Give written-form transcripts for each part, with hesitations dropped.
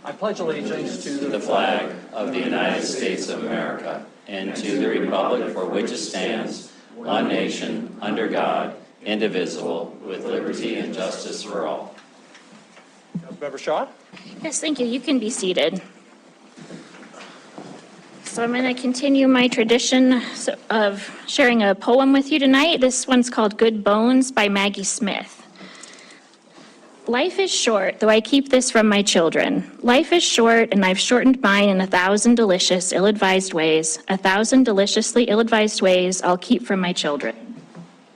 I pledge allegiance to the flag of the United States of America and to the republic for which it stands, one nation, under God, indivisible, with liberty and justice for all. Councilmember Shaw. Yes, thank you. You can be seated. So I'm going to continue my tradition of sharing a poem with you tonight. This one's called Good Bones by Maggie Smith. Life is short, though I keep this from my children. Life is short, and I've shortened mine in 1,000 delicious, ill-advised ways. 1,000 deliciously ill-advised ways I'll keep from my children.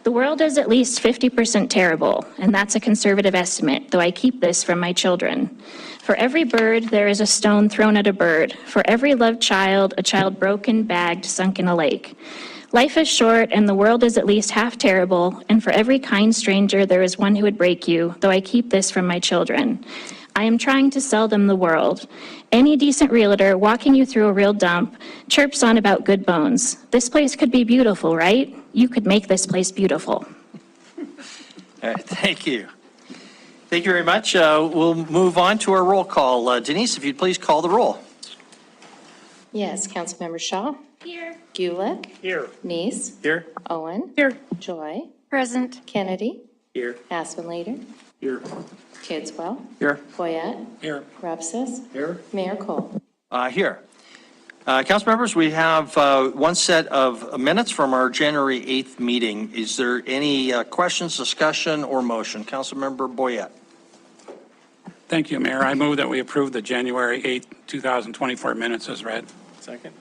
The world is at least 50% terrible, and that's a conservative estimate, though I keep this from my children. For every bird, there is a stone thrown at a bird. For every loved child, a child broken, bagged, sunk in a lake. Life is short, and the world is at least half terrible, and for every kind stranger, there is one who would break you, though I keep this from my children. I am trying to sell them the world. Any decent realtor walking you through a real dump chirps on about good bones. This place could be beautiful, right? You could make this place beautiful. All right, thank you. Thank you very much. We'll move on to our roll call. Denise, if you'd please call the roll. Yes, Councilmember Shaw. Here. Gulick. Here. Neese. Here. Owen. Here. Joy. Present. Kennedy. Here. Aspen-Leader. Here. Tidswell. Here. Boyette. Here. Repsis. Here. Mayor Cole. Here. Council members, we have one set of minutes from our January 8th meeting. Is there any questions, discussion, or motion? Councilmember Boyette. Thank you, Mayor. I move that we approve the January 8th, 2024 minutes as read. Second.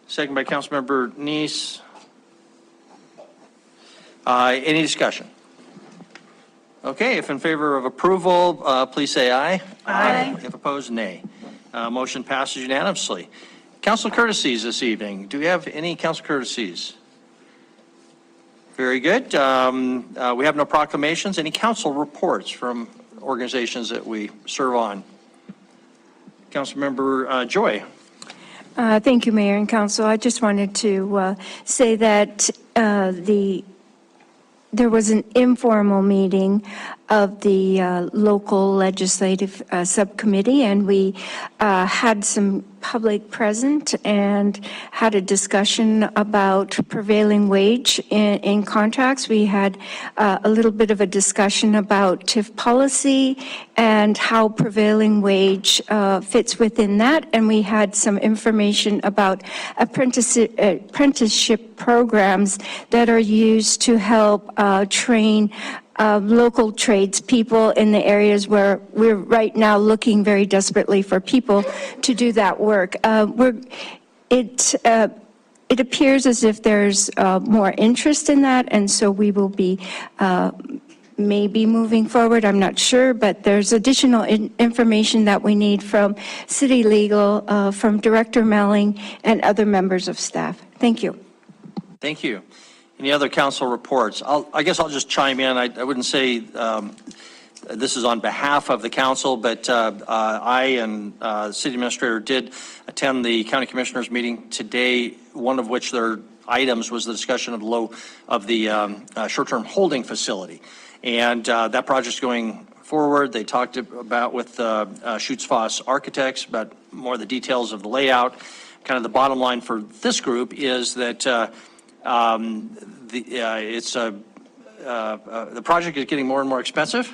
Second by Councilmember Neese. Any discussion? Okay, if in favor of approval, please say aye. Aye. If opposed, nay. Motion passes unanimously. Council courtesies this evening. Do we have any council courtesies? Very good. We have no proclamations. Any council reports from organizations that we serve on? Councilmember Joy. Thank you, Mayor and Council. I just wanted to say that there was an informal meeting of the local legislative subcommittee, and we had some public present and had a discussion about prevailing wage in contracts. We had a little bit of a discussion about TIF policy and how prevailing wage fits within that, and we had some information about apprenticeship programs that are used to help train local tradespeople in the areas where we're right now looking very desperately for people to do that work. It appears as if there's more interest in that, and so we will be maybe moving forward. I'm not sure, but there's additional information that we need from City Legal, from Director Melling, and other members of staff. Thank you. Thank you. Any other council reports? I guess I'll just chime in. I wouldn't say this is on behalf of the council, but I and City Administrator did attend the County Commissioners meeting today, one of which their items was the discussion of the short-term holding facility. And that project's going forward. They talked about with Schutz Foss Architects about more of the details of the layout. Kind of the bottom line for this group is that the project is getting more and more expensive,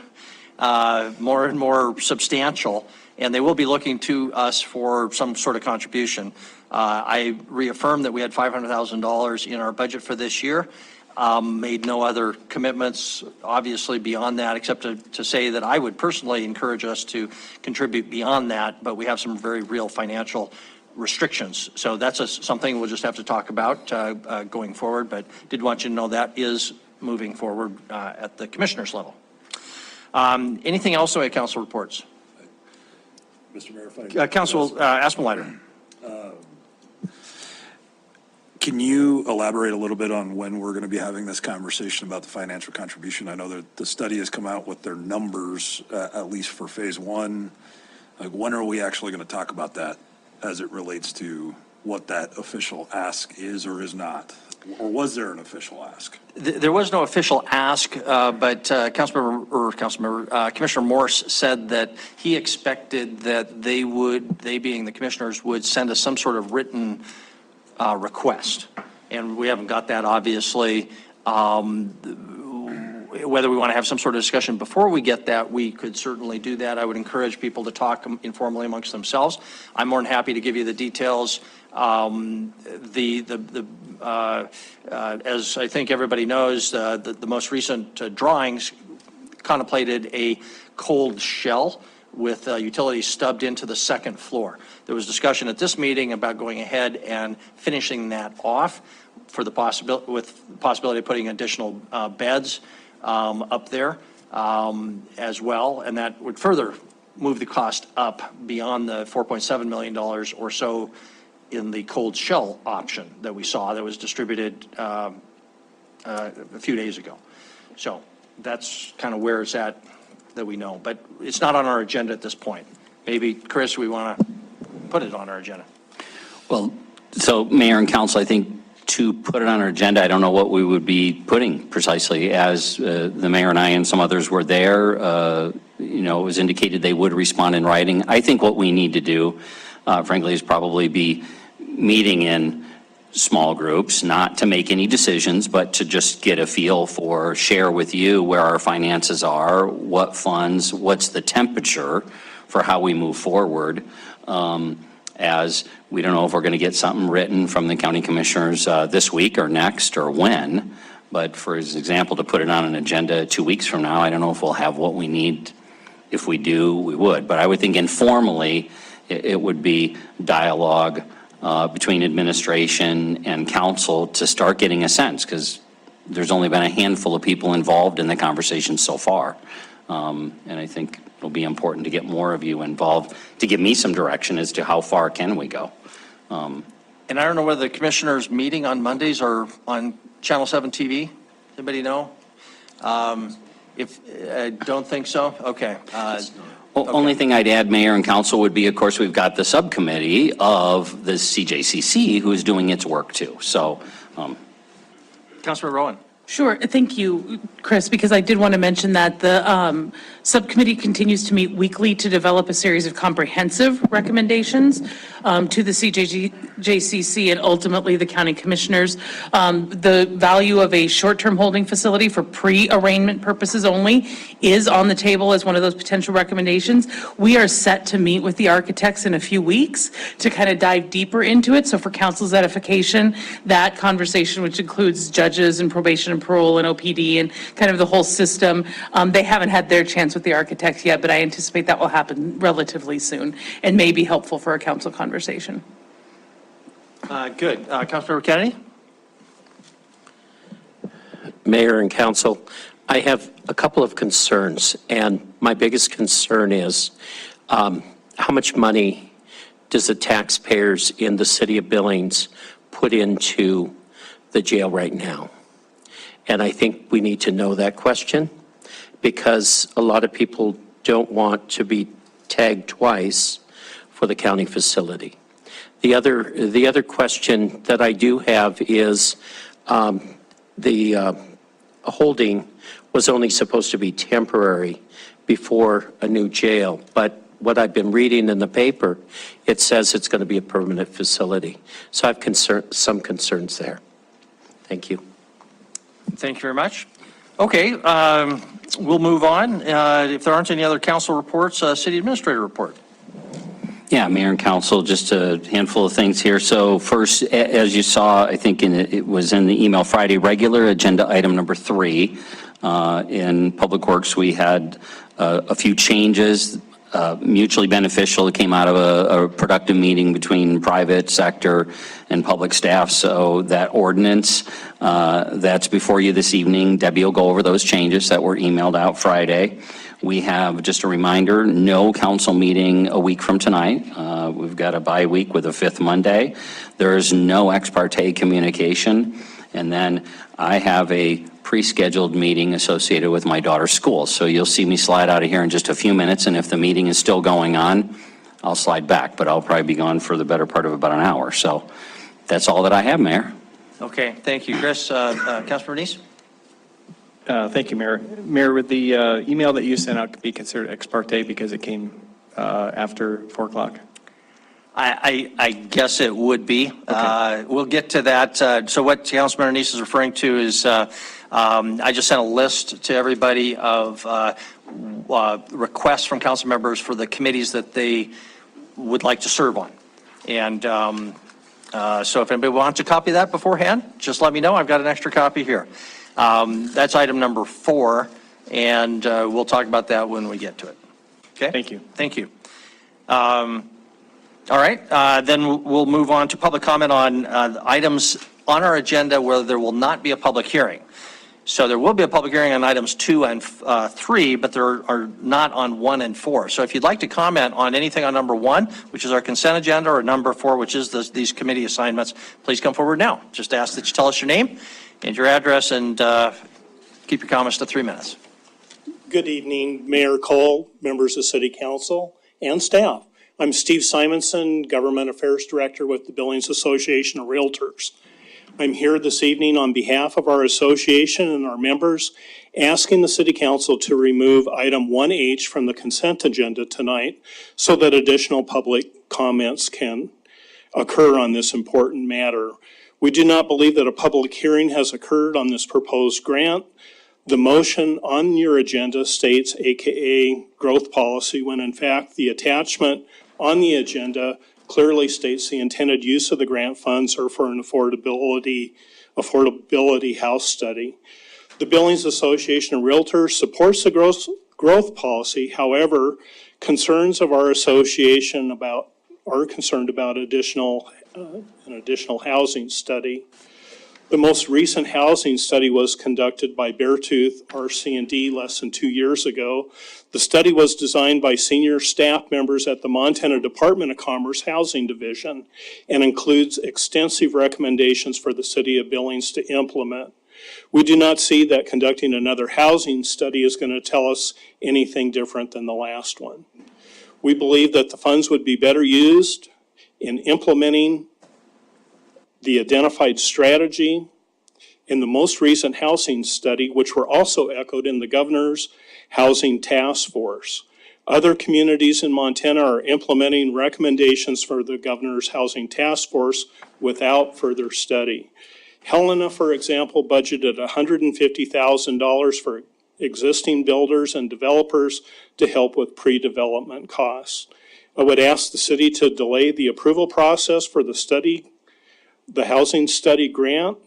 more and more substantial, and they will be looking to us for some sort of contribution. I reaffirmed that we had $500,000 in our budget for this year. Made no other commitments, obviously, beyond that, except to say that I would personally encourage us to contribute beyond that, but we have some very real financial restrictions. So that's something we'll just have to talk about going forward, but did want you to know that is moving forward at the commissioner's level. Anything else at council reports? Mr. Mayor, if I Council Aspen-Leader. Can you elaborate a little bit on when we're going to be having this conversation about the financial contribution? I know that the study has come out with their numbers, at least for phase one. Like, when are we actually going to talk about that as it relates to what that official ask is or is not? Or was there an official ask? There was no official ask, but Commissioner Morse said that he expected that they being the commissioners, would send us some sort of written request. And we haven't got that, obviously. Whether we want to have some sort of discussion before we get that, we could certainly do that. I would encourage people to talk informally amongst themselves. I'm more than happy to give you the details. As I think everybody knows, the most recent drawings contemplated a cold shell with utilities stubbed into the second floor. There was discussion at this meeting about going ahead and finishing that off for the possibility of putting additional beds up there as well, and that would further move the cost up beyond the $4.7 million or so in the cold shell option that we saw that was distributed a few days ago. So that's kind of where it's at that we know, but it's not on our agenda at this point. Maybe, Chris, we want to put it on our agenda. Well, so Mayor and Council, I think to put it on our agenda, I don't know what we would be putting precisely. As the mayor and I and some others were there, it was indicated they would respond in writing. I think what we need to do, frankly, is probably be meeting in small groups, not to make any decisions, but to just get a feel for, share with you where our finances are, what funds, what's the temperature for how we move forward. As we don't know if we're going to get something written from the county commissioners this week or next or when, but for example, to put it on an agenda 2 weeks from now, I don't know if we'll have what we need. If we do, we would. But I would think informally, it would be dialogue between administration and council to start getting a sense, because there's only been a handful of people involved in the conversation so far. And I think it'll be important to get more of you involved to give me some direction as to how far can we go. And I don't know whether the commissioners' meeting on Mondays are on Channel 7 TV. Anybody know? If I don't think so, okay. Only thing I'd add, Mayor and Council, would be, of course, we've got the subcommittee of the CJCC who is doing its work too. So, Councilor Rowan. Sure. Thank you, Chris, because I did want to mention that the subcommittee continues to meet weekly to develop a series of comprehensive recommendations to the CJCC and ultimately the county commissioners. The value of a short-term holding facility for pre-arraignment purposes only is on the table as one of those potential recommendations. We are set to meet with the architects in a few weeks to kind of dive deeper into it. So for council's edification, that conversation, which includes judges and probation and parole and OPD and kind of the whole system, they haven't had their chance with the architects yet, but I anticipate that will happen relatively soon and may be helpful for a council conversation. Good. Councilmember Kennedy? Mayor and council, I have a couple of concerns, and my biggest concern is how much money does the taxpayers in the city of Billings put into the jail right now? And I think we need to know that question, because a lot of people don't want to be tagged twice for the county facility. The other question that I do have is the holding was only supposed to be temporary before a new jail, but what I've been reading in the paper, it says it's going to be a permanent facility. So I have some concerns there. Thank you. Thank you very much. Okay, we'll move on. If there aren't any other council reports, city administrator report. Yeah, Mayor and Council, just a handful of things here. So first, as you saw, I think it was in the email Friday, regular agenda item number 3. In Public Works, we had a few changes, mutually beneficial. It came out of a productive meeting between private sector and public staff. So that ordinance that's before you this evening, Debbie will go over those changes that were emailed out Friday. We have, just a reminder, no council meeting a week from tonight. We've got a bye week with a 5th Monday. There is no ex parte communication. And then I have a pre-scheduled meeting associated with my daughter's school. So you'll see me slide out of here in just a few minutes. And if the meeting is still going on, I'll slide back. But I'll probably be gone for the better part of about an hour. So that's all that I have, Mayor. Okay, thank you, Chris. Councilmember Neese? Thank you, Mayor. Mayor, would the email that you sent out be considered ex parte because it came after 4 o'clock? I guess it would be. We'll get to that. So what Councilmember Neese is referring to is I just sent a list to everybody of requests from council members for the committees that they would like to serve on. And so if anybody wants a copy of that beforehand, just let me know. I've got an extra copy here. That's item number 4, and we'll talk about that when we get to it. Okay? Thank you. Thank you. All right, then we'll move on to public comment on items on our agenda where there will not be a public hearing. So there will be a public hearing on items 2 and 3, but there are not on 1 and 4. So if you'd like to comment on anything on number 1, which is our consent agenda, or number 4, which is these committee assignments, please come forward now. Just ask that you tell us your name and your address, and keep your comments to 3 minutes. Good evening, Mayor Cole, members of City Council, and staff. I'm Steve Simonson, Government Affairs Director with the Billings Association of Realtors. I'm here this evening on behalf of our association and our members, asking the City Council to remove item 1H from the consent agenda tonight so that additional public comments can occur on this important matter. We do not believe that a public hearing has occurred on this proposed grant. The motion on your agenda states AKA growth policy, when in fact the attachment on the agenda clearly states the intended use of the grant funds are for an affordability house study. The Billings Association of Realtors supports the growth policy. However, concerns of our association are concerned about an additional housing study. The most recent housing study was conducted by Beartooth RC&D less than 2 years ago. The study was designed by senior staff members at the Montana Department of Commerce Housing Division and includes extensive recommendations for the City of Billings to implement. We do not see that conducting another housing study is going to tell us anything different than the last one. We believe that the funds would be better used in implementing the identified strategy in the most recent housing study, which were also echoed in the Governor's Housing Task Force. Other communities in Montana are implementing recommendations for the Governor's Housing Task Force without further study. Helena, for example, budgeted $150,000 for existing builders and developers to help with pre-development costs. I would ask the city to delay the approval process for the housing study grant,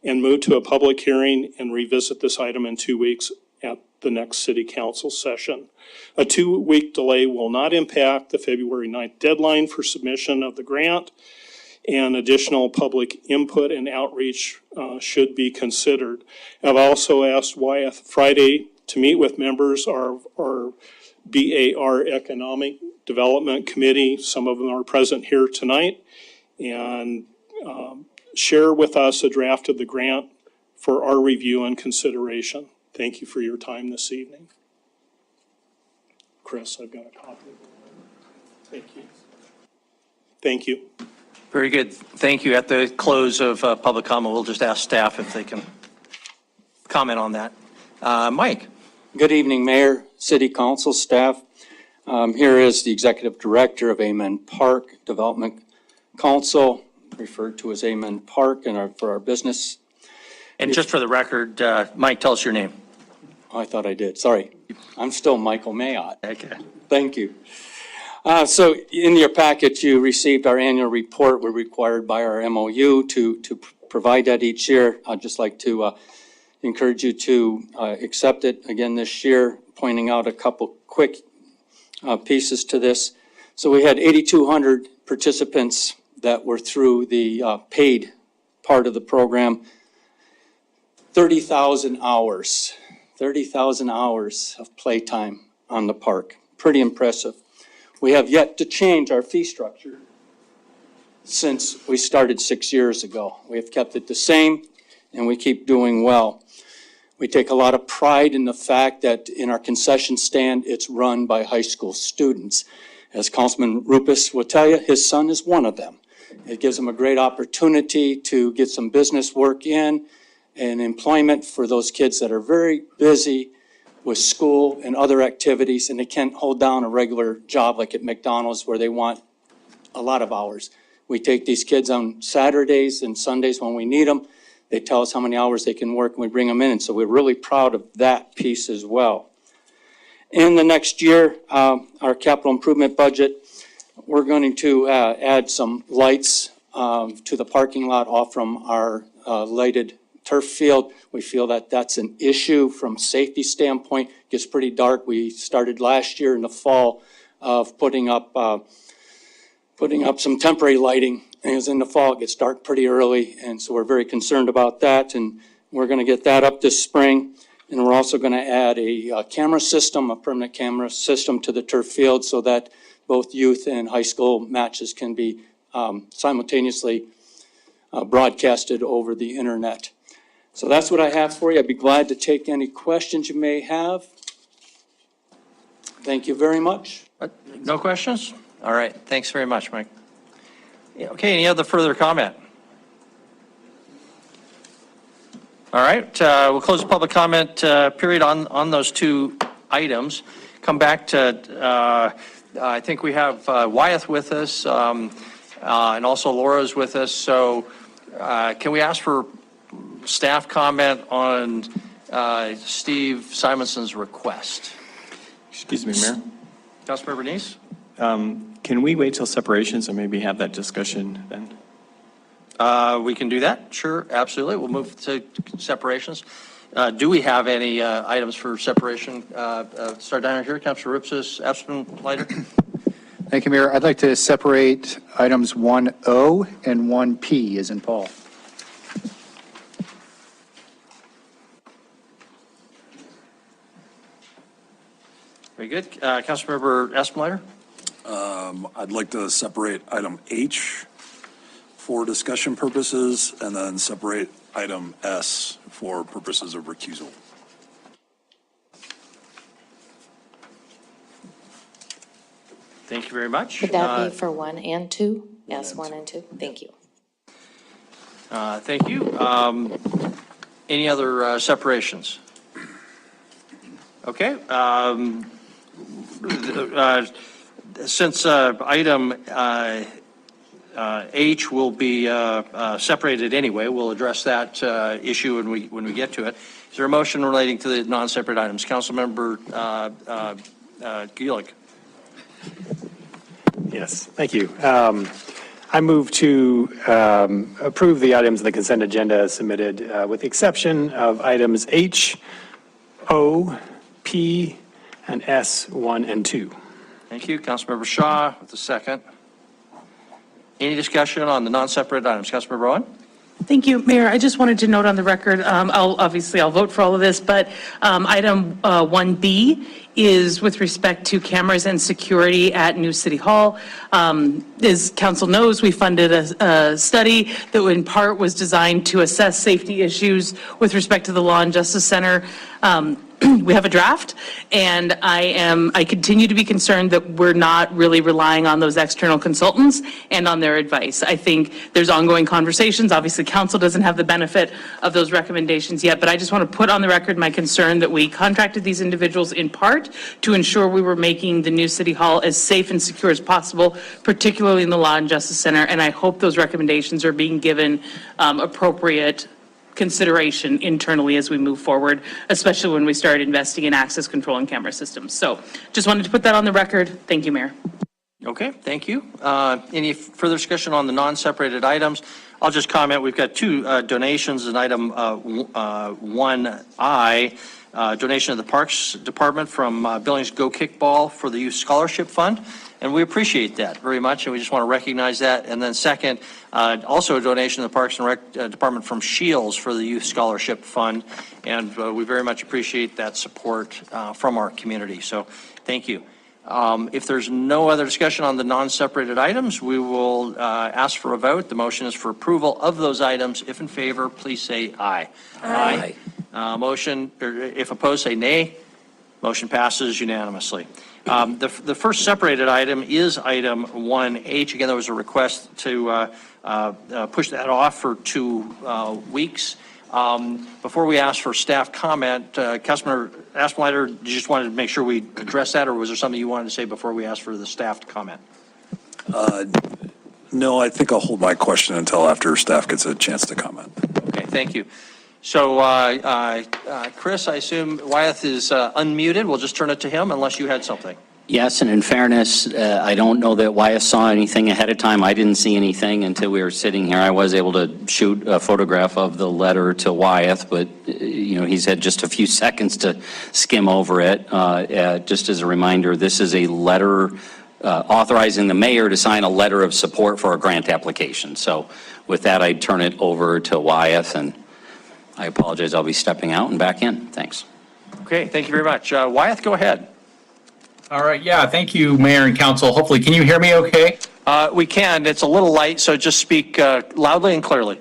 and move to a public hearing and revisit this item in 2 weeks at the next city council session. A 2-week delay will not impact the February 9th deadline for submission of the grant, and additional public input and outreach should be considered. I've also asked Wyeth Friday to meet with members of our BAR Economic Development Committee. Some of them are present here tonight, and share with us a draft of the grant for our review and consideration. Thank you for your time this evening. Chris, I've got a copy. Thank you. Thank you. Very good. Thank you. At the close of public comment, we'll just ask staff if they can comment on that. Mike. Good evening, Mayor, City Council, staff. Here is the Executive Director of Amen Park Development Council, referred to as Amen Park for our business. And just for the record, Mike, tell us your name. Oh, I thought I did. Sorry. I'm still Michael Mayotte. Okay. Thank you. So in your packet, you received our annual report. We're required by our MOU to provide that each year. I'd just like to encourage you to accept it again this year, pointing out a couple quick pieces to this. So we had 8,200 participants that were through the paid part of the program. 30,000 hours of playtime on the park. Pretty impressive. We have yet to change our fee structure since we started 6 years ago. We have kept it the same, and we keep doing well. We take a lot of pride in the fact that in our concession stand, it's run by high school students. As Councilman Rupes will tell you, his son is one of them. It gives them a great opportunity to get some business work in and employment for those kids that are very busy with school and other activities, and they can't hold down a regular job like at McDonald's where they want a lot of hours. We take these kids on Saturdays and Sundays when we need them. They tell us how many hours they can work, and we bring them in, and so we're really proud of that piece as well. In the next year, our capital improvement budget, we're going to add some lights to the parking lot off from our lighted turf field. We feel that that's an issue from safety standpoint. It gets pretty dark. We started last year in the fall of putting up some temporary lighting. And it was in the fall, it gets dark pretty early, and so we're very concerned about that, and we're going to get that up this spring. And we're also going to add a camera system, a permanent camera system to the turf field so that both youth and high school matches can be simultaneously broadcasted over the internet. So that's what I have for you. I'd be glad to take any questions you may have. Thank you very much. No questions? All right, thanks very much, Mike. Yeah, okay, any other further comment? All right, we'll close the public comment period on those two items. Come back to, I think we have Wyeth with us, and also Laura's with us. So can we ask for staff comment on Steve Simonson's request? Excuse me, Mayor. Councilmember Neese? Can we wait till separations and maybe have that discussion then? We can do that, sure, absolutely. We'll move to separations. Do we have any items for separation? Start down here, Councilor Ripsis, absent lighter. Thank you, Mayor. I'd like to separate items 1O and 1P, as in Paul. Very good. Councilmember Espenlighter? I'd like to separate item H for discussion purposes, and then separate item S for purposes of recusal. Thank you very much. Would that be for 1 and 2? Yes, 1 and 2. Thank you. Thank you. Any other separations? Okay. Since item H will be separated anyway, we'll address that issue when we get to it. Is there a motion relating to the non-separate items? Councilmember Gielich. Yes, thank you. I move to approve the items of the consent agenda as submitted, with the exception of items H, O, P, and S, 1 and 2. Thank you. Councilmember Shaw with the second. Any discussion on the non-separate items? Councilmember Owen? Thank you, Mayor. I just wanted to note on the record, I'll vote for all of this, but item 1B is with respect to cameras and security at New City Hall. As council knows, we funded a study that in part was designed to assess safety issues with respect to the Law and Justice Center. We have a draft, and I continue to be concerned that we're not really relying on those external consultants and on their advice. I think there's ongoing conversations. Obviously, council doesn't have the benefit of those recommendations yet, but I just want to put on the record my concern that we contracted these individuals in part to ensure we were making the new City Hall as safe and secure as possible, particularly in the Law and Justice Center, and I hope those recommendations are being given appropriate consideration internally as we move forward, especially when we start investing in access control and camera systems. So just wanted to put that on the record. Thank you, Mayor. Okay, thank you. Any further discussion on the non-separated items? I'll just comment, we've got two donations in item 1I, donation of the Parks Department from Billings Go Kickball for the Youth Scholarship Fund. And we appreciate that very much, and we just want to recognize that. And then second, also a donation to the Parks and Rec Department from Shields for the Youth Scholarship Fund. And we very much appreciate that support from our community. So thank you. If there's no other discussion on the non-separated items, we will ask for a vote. The motion is for approval of those items. If in favor, please say aye. Aye. Motion, or if opposed, say nay. Motion passes unanimously. The first separated item is item 1H. Again, there was a request to push that off for 2 weeks. Before we ask for staff comment, Councilmember Aspenleiter, you just wanted to make sure we address that, or was there something you wanted to say before we ask for the staff to comment? No, I think I'll hold my question until after staff gets a chance to comment. Okay, thank you. So, Chris, I assume Wyeth is unmuted. We'll just turn it to him unless you had something. Yes, and in fairness, I don't know that Wyeth saw anything ahead of time. I didn't see anything until we were sitting here. I was able to shoot a photograph of the letter to Wyeth, but, he's had just a few seconds to skim over it. Just as a reminder, this is a letter authorizing the mayor to sign a letter of support for a grant application. So with that, I'd turn it over to Wyeth, and I apologize, I'll be stepping out and back in. Thanks. Okay, thank you very much. Wyeth, go ahead. All right, yeah, thank you, Mayor and Council. Hopefully, can you hear me okay? We can. It's a little light, so just speak loudly and clearly.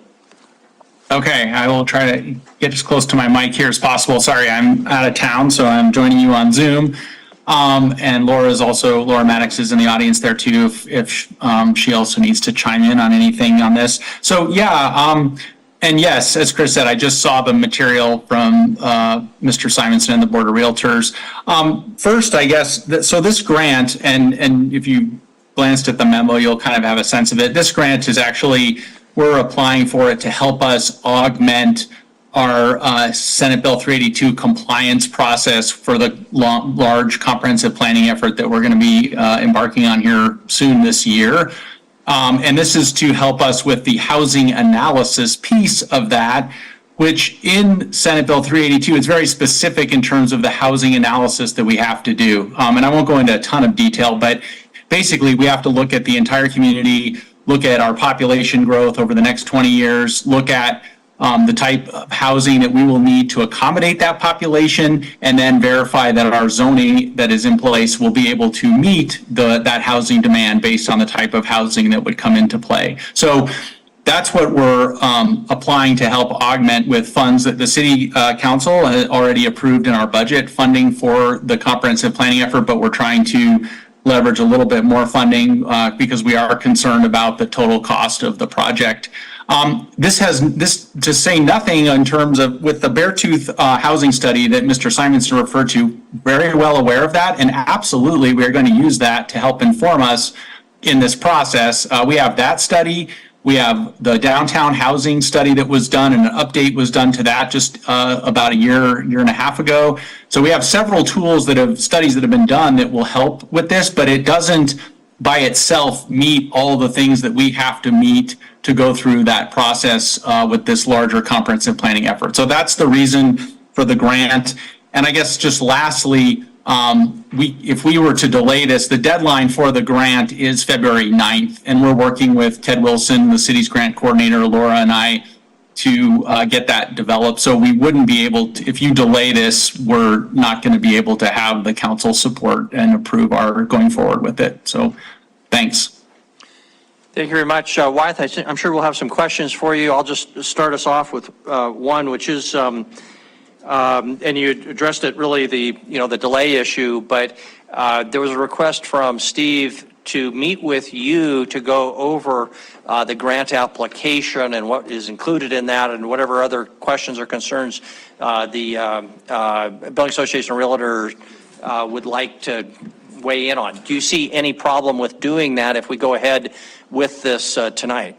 Okay, I will try to get as close to my mic here as possible. Sorry, I'm out of town, so I'm joining you on Zoom. And Laura Maddox is in the audience there too, if she also needs to chime in on anything on this. So yeah, and yes, as Chris said, I just saw the material from Mr. Simonson and the Board of Realtors. First, I guess, so this grant, and if you glanced at the memo, you'll kind of have a sense of it. This grant is actually, we're applying for it to help us augment our Senate Bill 382 compliance process for the large comprehensive planning effort that we're going to be embarking on here soon this year. And this is to help us with the housing analysis piece of that, which in Senate Bill 382 is very specific in terms of the housing analysis that we have to do. And I won't go into a ton of detail, but basically we have to look at the entire community, look at our population growth over the next 20 years, look at the type of housing that we will need to accommodate that population, and then verify that our zoning that is in place will be able to meet that housing demand based on the type of housing that would come into play. So that's what we're applying to help augment with funds that the City Council has already approved in our budget funding for the comprehensive planning effort, but we're trying to leverage a little bit more funding because we are concerned about the total cost of the project. This to say nothing in terms of with the Beartooth housing study that Mr. Simonson referred to, very well aware of that, and absolutely we're going to use that to help inform us in this process. We have that study. We have the downtown housing study that was done, and an update was done to that just about a year and a half ago. So we have several studies that have been done that will help with this, but it doesn't by itself meet all the things that we have to meet to go through that process with this larger comprehensive planning effort. So that's the reason for the grant. And I guess just lastly, if we were to delay this, the deadline for the grant is February 9th, and we're working with Ted Wilson, the city's grant coordinator, Laura and I, to get that developed. So we wouldn't be able to, if you delay this, we're not going to be able to have the council support and approve our going forward with it. So thanks. Thank you very much. Wyeth, I'm sure we'll have some questions for you. I'll just start us off with one, which is, and you addressed it really, the delay issue, but there was a request from Steve to meet with you to go over the grant application and what is included in that, and whatever other questions or concerns the Billings Association of Realtors would like to weigh in on. Do you see any problem with doing that if we go ahead with this tonight?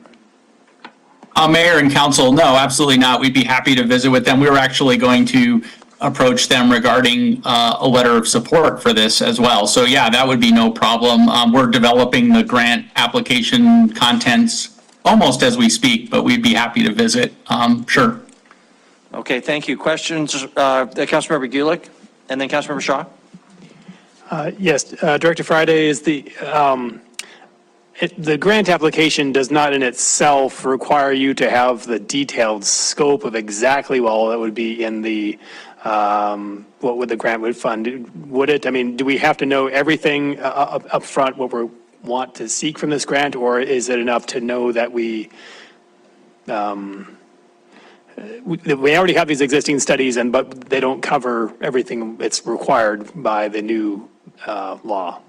Mayor and council, no, absolutely not. We'd be happy to visit with them. We were actually going to approach them regarding a letter of support for this as well. So yeah, that would be no problem. We're developing the grant application contents almost as we speak, but we'd be happy to visit. Sure. Okay, thank you. Questions, Councilmember Gulick, and then Councilmember Shaw? Yes, Director Friday, is the grant application does not in itself require you to have the detailed scope of exactly all that would be in the what would the grant would fund. Would it? I mean, do we have to know everything up front what we want to seek from this grant, or is it enough to know that we already have these existing studies but they don't cover everything that's required by the new law.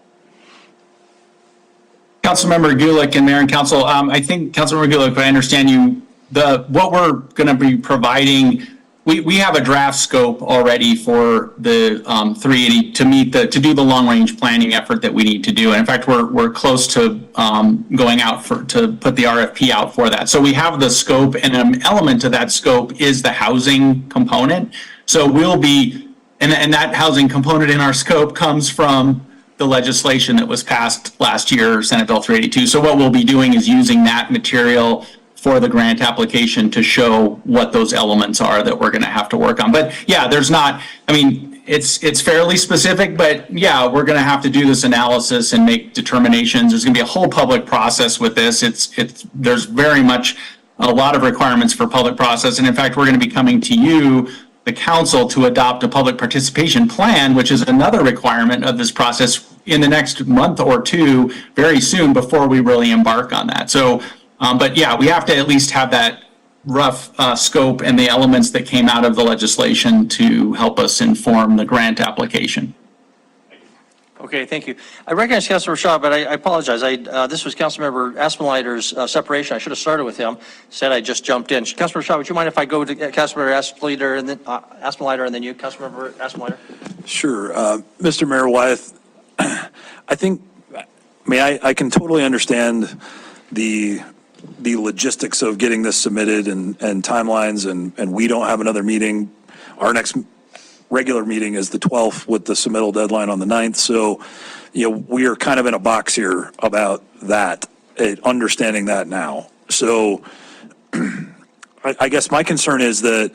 Councilmember Gulick and Mayor and Council, I think, Councilmember Gulick, if I understand you, what we're going to be providing, we have a draft scope already for the 380 to do the long-range planning effort that we need to do. And in fact, we're close to going out to put the RFP out for that. So we have the scope, and an element of that scope is the housing component. So we'll be, and that housing component in our scope comes from the legislation that was passed last year, Senate Bill 382. So what we'll be doing is using that material for the grant application to show what those elements are that we're going to have to work on. But yeah, there's not, I mean, it's fairly specific, but yeah, we're going to have to do this analysis and make determinations. There's going to be a whole public process with this. There's very much a lot of requirements for public process. And in fact, we're going to be coming to you, the council, to adopt a public participation plan, which is another requirement of this process in the next month or two, very soon, before we really embark on that. So, but yeah, we have to at least have that rough scope and the elements that came out of the legislation to help us inform the grant application. Okay, thank you. I recognize Councilmember Shaw, but I apologize. This was Councilmember Aspenleiter's separation. I should have started with him. Said I just jumped in. Councilmember Shaw, would you mind if I go to Councilmember Aspenleiter and then Aspenleiter and then you, Councilmember Aspenleiter? Sure. Mr. Mayor Wyeth, I think, I can totally understand the logistics of getting this submitted and timelines, and we don't have another meeting. Our next regular meeting is the 12th with the submittal deadline on the 9th. So, we are kind of in a box here about that, understanding that now. So I guess my concern is that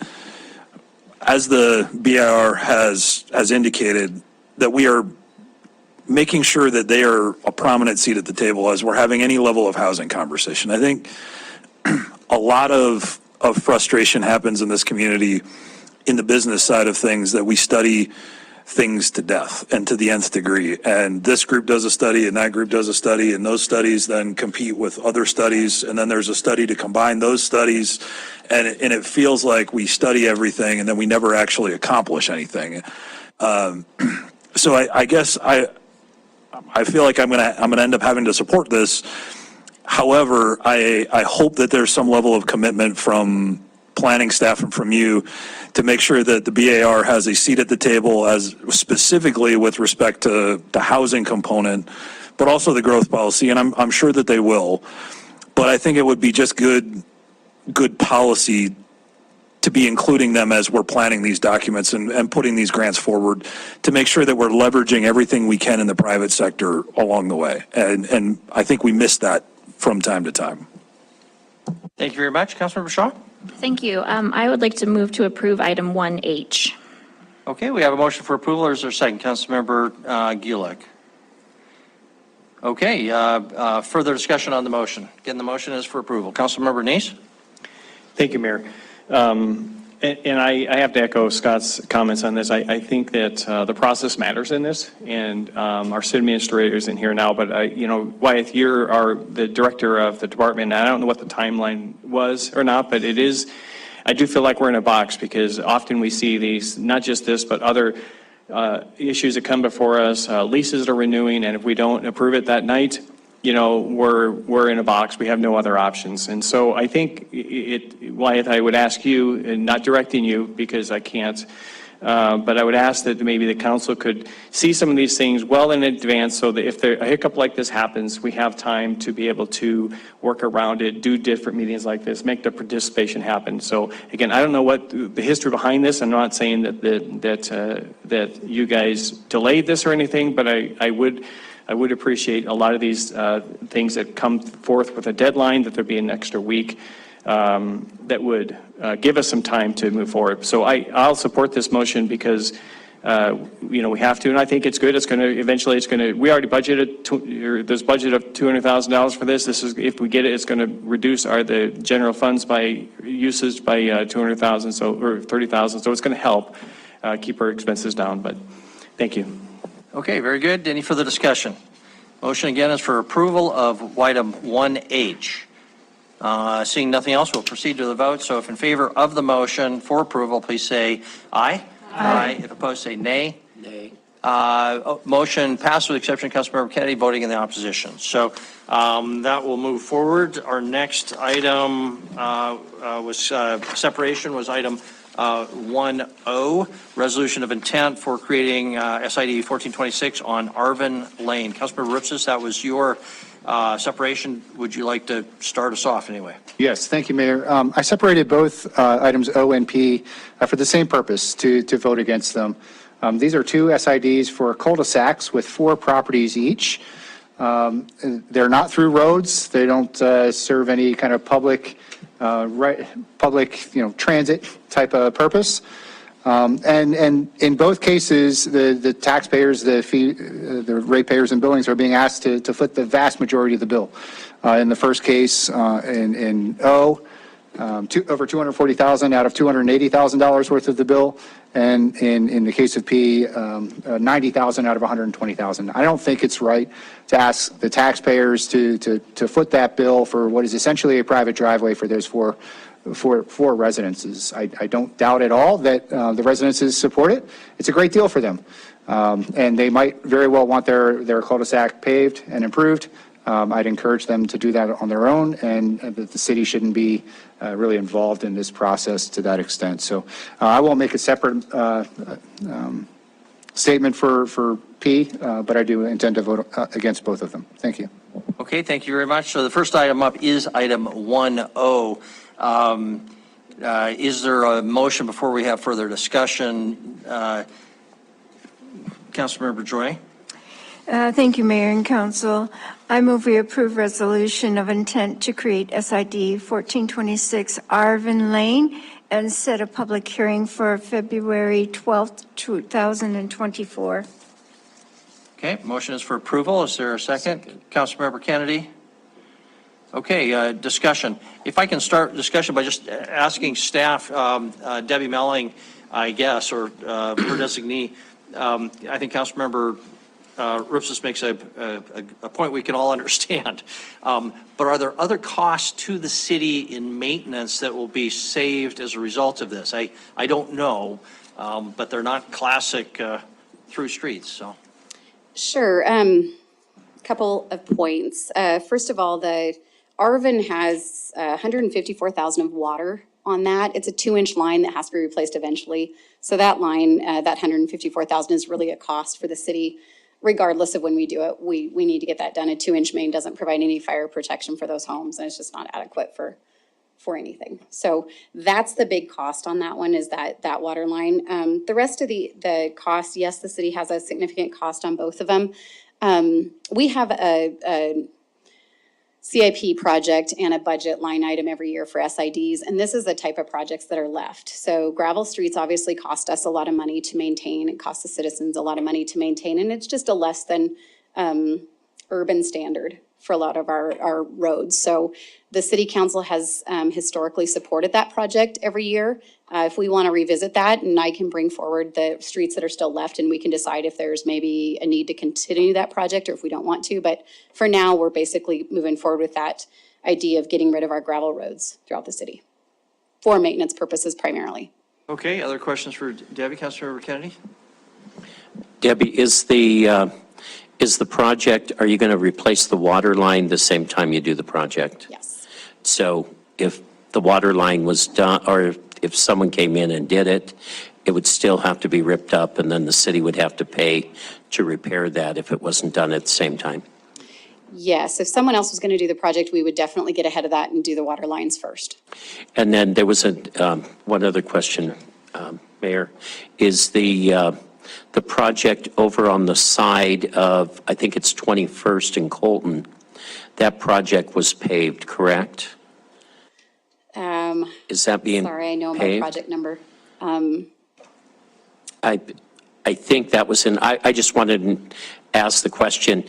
as the BIR has indicated, that we are making sure that they are a prominent seat at the table as we're having any level of housing conversation. I think a lot of frustration happens in this community in the business side of things, that we study things to death and to the nth degree. And this group does a study and that group does a study, and those studies then compete with other studies. And then there's a study to combine those studies. And it feels like we study everything and then we never actually accomplish anything. So I guess I feel like I'm gonna end up having to support this. However, I hope that there's some level of commitment from planning staff and from you to make sure that the BAR has a seat at the table, as specifically with respect to the housing component, but also the growth policy. And I'm sure that they will. But I think it would be just good policy to be including them as we're planning these documents and putting these grants forward, to make sure that we're leveraging everything we can in the private sector along the way. And I think we miss that from time to time. Thank you very much. Councilmember Shaw? Thank you. I would like to move to approve item 1H. Okay, we have a motion for approval. Or is there a second? Councilmember Gulick. Okay, further discussion on the motion. Again, the motion is for approval. Councilmember Neese? Thank you, Mayor. And I have to echo Scott's comments on this. I think that the process matters in this, and our city administrator isn't here now, but Wyeth, you are the director of the department, and I don't know what the timeline was or not, but I do feel like we're in a box, because often we see these, not just this, but other issues that come before us, leases that are renewing, and if we don't approve it that night, we're in a box. We have no other options. And so I think Wyeth, I would ask you, and not directing you because I can't, but I would ask that maybe the council could see some of these things well in advance, so that if a hiccup like this happens, we have time to be able to work around it, do different meetings like this, make the participation happen. So again, I don't know what the history behind this. I'm not saying that you guys delayed this or anything, but I would appreciate a lot of these things that come forth with a deadline, that there be an extra week that would give us some time to move forward. So I'll support this motion because, we have to, and I think it's good. It's going to, we already budgeted, there's budget of $200,000 for this. This is, if we get it, it's going to reduce the general funds by usage by $200,000, or $30,000. So it's going to help keep our expenses down, but thank you. Okay, very good. Any further discussion? Motion again is for approval of item 1H. Seeing nothing else, we'll proceed to the vote. So if in favor of the motion for approval, please say aye. Aye. If opposed, say nay. Nay. Motion passed with exception of Councilmember Kennedy voting in the opposition. So that will move forward. Our next item separation was item 1O, resolution of intent for creating SID 1426 on Arvin Lane. Councilmember Ripsis, that was your separation. Would you like to start us off anyway? Yes, thank you, Mayor. I separated both items O and P for the same purpose, to vote against them. These are two SIDs for cul-de-sacs with 4 properties each. They're not through roads. They don't serve any kind of public transit type of purpose. And in both cases, the taxpayers, the ratepayers in Billings are being asked to foot the vast majority of the bill. In the first case, in O, over $240,000 out of $280,000 worth of the bill, and in the case of P, $90,000 out of $120,000. I don't think it's right to ask the taxpayers to foot that bill for what is essentially a private driveway for those four residences. I don't doubt at all that the residences support it. It's a great deal for them, and they might very well want their cul-de-sac paved and improved. I'd encourage them to do that on their own, and that the city shouldn't be really involved in this process to that extent. So I won't make a separate statement for P, but I do intend to vote against both of them. Thank you. Okay, thank you very much. So the first item up is item 1O. Is there a motion before we have further discussion? Councilmember Joy? Thank you, Mayor and Council. I move we approve resolution of intent to create SID 1426 Arvin Lane and set a public hearing for February 12th, 2024. Okay, motion is for approval. Is there a second? Councilmember Kennedy? Okay, discussion. If I can start discussion by just asking staff, Debbie Melling, I guess, or her designee, I think Councilmember Ripsis makes a point we can all understand. But are there other costs to the city in maintenance that will be saved as a result of this? I don't know, but they're not classic through streets, so. Sure. Couple of points. First of all, the Arvin has 154,000 of water on that. It's a 2-inch line that has to be replaced eventually. So that line, that 154,000 is really a cost for the city. Regardless of when we do it, we need to get that done. A 2-inch main doesn't provide any fire protection for those homes, and it's just not adequate for anything. So that's the big cost on that one, is that water line. The rest of the cost, yes, the city has a significant cost on both of them. We have a CIP project and a budget line item every year for SIDs, and this is the type of projects that are left. So gravel streets obviously cost us a lot of money to maintain. It costs the citizens a lot of money to maintain, and it's just a less than urban standard for a lot of our roads. So the city council has historically supported that project every year. If we want to revisit that, and I can bring forward the streets that are still left, and we can decide if there's maybe a need to continue that project or if we don't want to. But for now, we're basically moving forward with that idea of getting rid of our gravel roads throughout the city for maintenance purposes primarily. Okay, other questions for Debbie? Councilmember Kennedy? Debbie, is the project, are you going to replace the water line the same time you do the project? Yes. So if the water line was done, or if someone came in and did it, it would still have to be ripped up, and then the city would have to pay to repair that if it wasn't done at the same time? Yes, if someone else was going to do the project, we would definitely get ahead of that and do the water lines first. And then there was one other question, Mayor. Is the project over on the side of, I think it's 21st and Colton, that project was paved, correct? Is that being Sorry, I know my paved? project number. I think that was I just wanted to ask the question,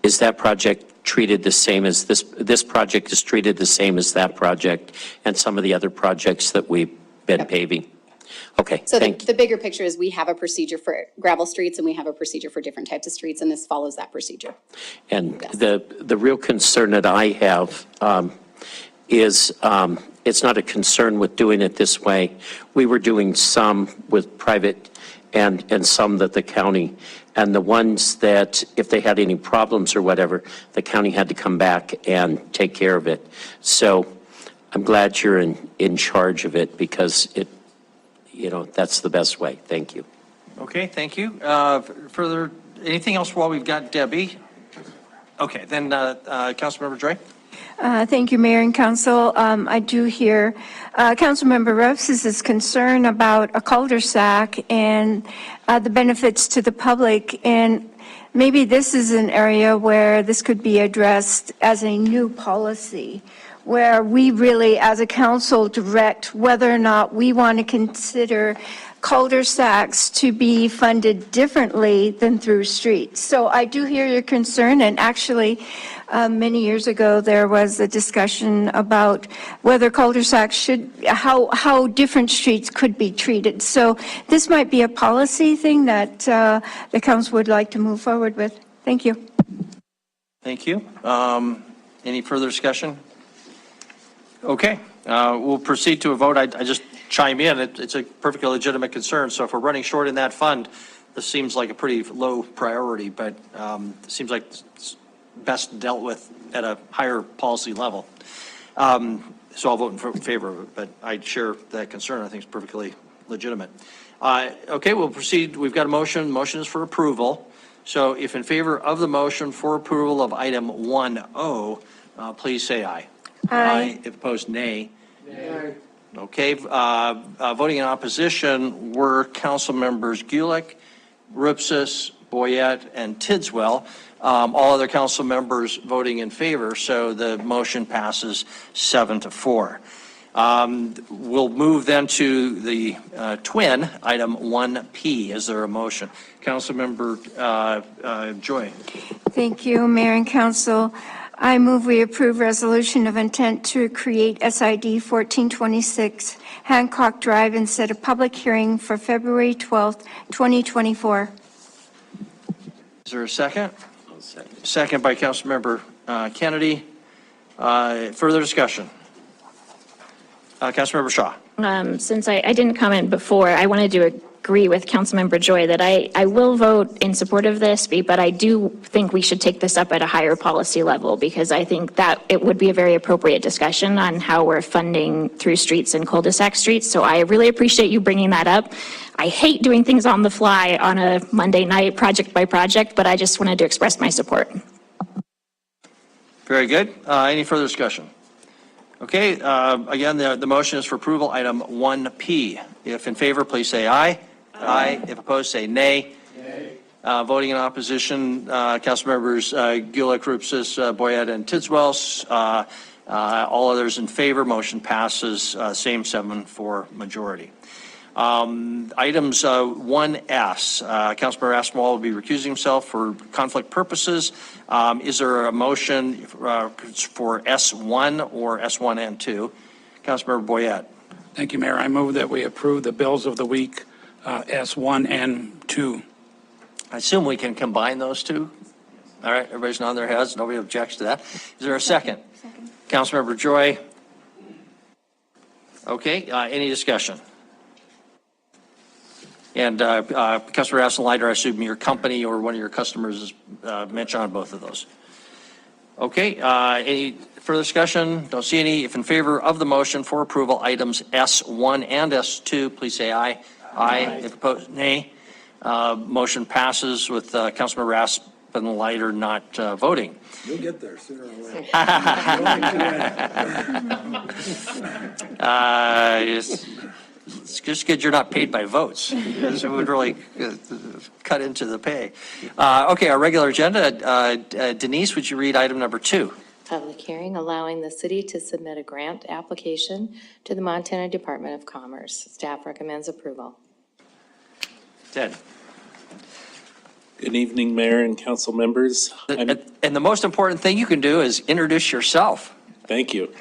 is that project treated the same as this project is treated the same as that project and some of the other projects that we've been paving? Okay, So thank you. the bigger picture is we have a procedure for gravel streets and we have a procedure for different types of streets, and this follows that procedure. And the real concern that I have is it's not a concern with doing it this way. We were doing some with private and some that the county, and the ones that, if they had any problems or whatever, the county had to come back and take care of it. So I'm glad you're in charge of it, because it, that's the best way. Thank you. Okay, thank you. Further, anything else while we've got Debbie? Okay, then Councilmember Joy. Thank you, Mayor and Council. I do hear Councilmember Ruffs' concern about a cul-de-sac and the benefits to the public. And maybe this is an area where this could be addressed as a new policy, where we really, as a council, direct whether or not we want to consider cul-de-sacs to be funded differently than through streets. So I do hear your concern, and actually, many years ago, there was a discussion about whether cul-de-sacs should, how different streets could be treated. So this might be a policy thing that the council would like to move forward with. Thank you. Thank you. Any further discussion? Okay, we'll proceed to a vote. I just chime in. It's a perfectly legitimate concern. So if we're running short in that fund, this seems like a pretty low priority, but it seems like it's best dealt with at a higher policy level. So I'll vote in favor of it, but I share that concern. I think it's perfectly legitimate. Okay, we'll proceed. We've got a motion. Motion is for approval. So if in favor of the motion for approval of item 1O, please say aye. Aye. If opposed, nay. Nay. Okay, voting in opposition were council members Gulick, Rupsis, Boyette, and Tidswell. All other council members voting in favor, so the motion passes 7-4. We'll move then to the twin, item 1P. Is there a motion? Councilmember Joy. Thank you, Mayor and Council. I move we approve resolution of intent to create SID 1426 Hancock Drive and set a public hearing for February 12th, 2024. Is there a second? Second by Councilmember Kennedy. Further discussion? Councilmember Shaw. Since I didn't comment before, I wanted to agree with Councilmember Joy that I will vote in support of this, but I do think we should take this up at a higher policy level, because I think that it would be a very appropriate discussion on how we're funding through streets and cul-de-sac streets. So I really appreciate you bringing that up. I hate doing things on the fly on a Monday night, project by project, but I just wanted to express my support. Very good. Any further discussion? Okay, again, the motion is for approval, item 1P. If in favor, please say aye. Aye. If opposed, say nay. Nay. Voting in opposition, council members Gulick, Rupsis, Boyette, and Tidswell. All others in favor, motion passes, same 7-4 majority. Items 1S, Councilmember Aspinwall will be recusing himself for conflict purposes. Is there a motion for S1 or S1 and 2? Councilmember Boyette. Thank you, Mayor. I move that we approve the bills of the week, S1 and 2. I assume we can combine those two? All right, everybody's nodding their heads. Nobody objects to that. Is there a second? Second. Councilmember Joy. Okay, any discussion? And Councilor Asselleiter, I assume your company or one of your customers is mentioned on both of those. Okay, any further discussion? Don't see any. If in favor of the motion for approval, items S1 and S2, please say aye. Aye. If opposed, nay. Motion passes with Councilmember Asselleiter not voting. You'll get there sooner or later. It's just good you're not paid by votes. It would really cut into the pay. Okay, our regular agenda. Denise, would you read item number 2? Public hearing allowing the city to submit a grant application to the Montana Department of Commerce. Staff recommends approval. Ted. Good evening, Mayor and council members. And the most important thing you can do is introduce yourself. Thank you.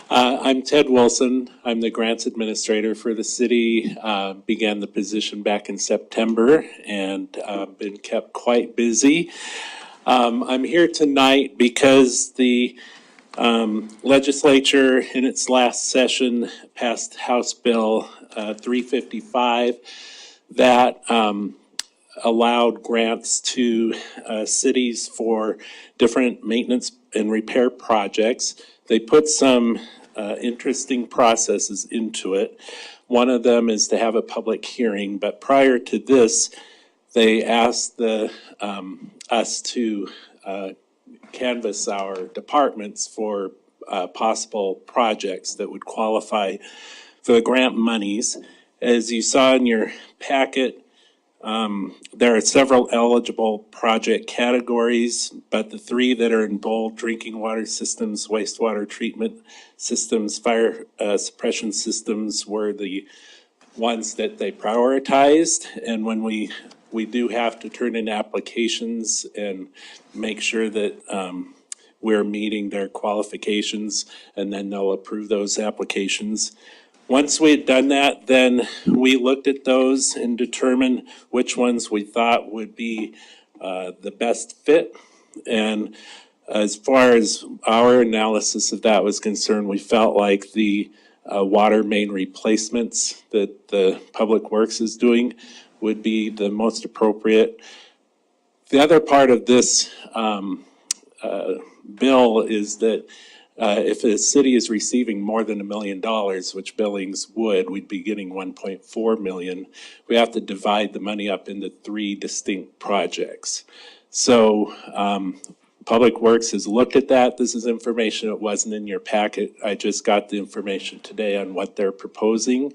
I'm Ted Wilson. I'm the grants administrator for the city. Began the position back in September and been kept quite busy. I'm here tonight because the legislature in its last session passed House Bill 355 that allowed grants to cities for different maintenance and repair projects. They put some interesting processes into it. One of them is to have a public hearing, but prior to this, they asked us to canvass our departments for possible projects that would qualify for the grant monies. As you saw in your packet, there are several eligible project categories, but the three that are in bold: drinking water systems, wastewater treatment systems, fire suppression systems, were the ones that they prioritized. And when we do have to turn in applications and make sure that we're meeting their qualifications, and then they'll approve those applications. Once we had done that, then we looked at those and determined which ones we thought would be the best fit. And as far as our analysis of that was concerned, we felt like the water main replacements that the Public Works is doing would be the most appropriate. The other part of this bill is that if a city is receiving more than $1 million, which Billings would, we'd be getting 1.4 million. We have to divide the money up into 3 distinct projects. So Public Works has looked at that. This is information that wasn't in your packet. I just got the information today on what they're proposing.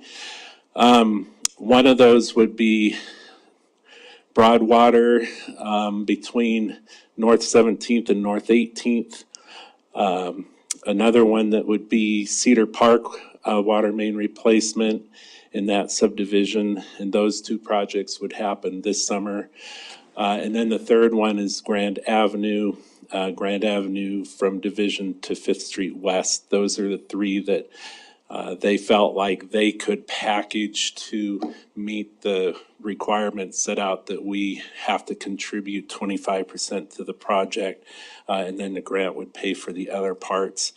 One of those would be Broadwater between North 17th and North 18th. Another one that would be Cedar Park water main replacement in that subdivision, and those 2 projects would happen this summer. And then the third one is Grand Avenue from Division to 5th Street West. Those are the 3 that they felt like they could package to meet the requirements set out that we have to contribute 25% to the project, and then the grant would pay for the other parts.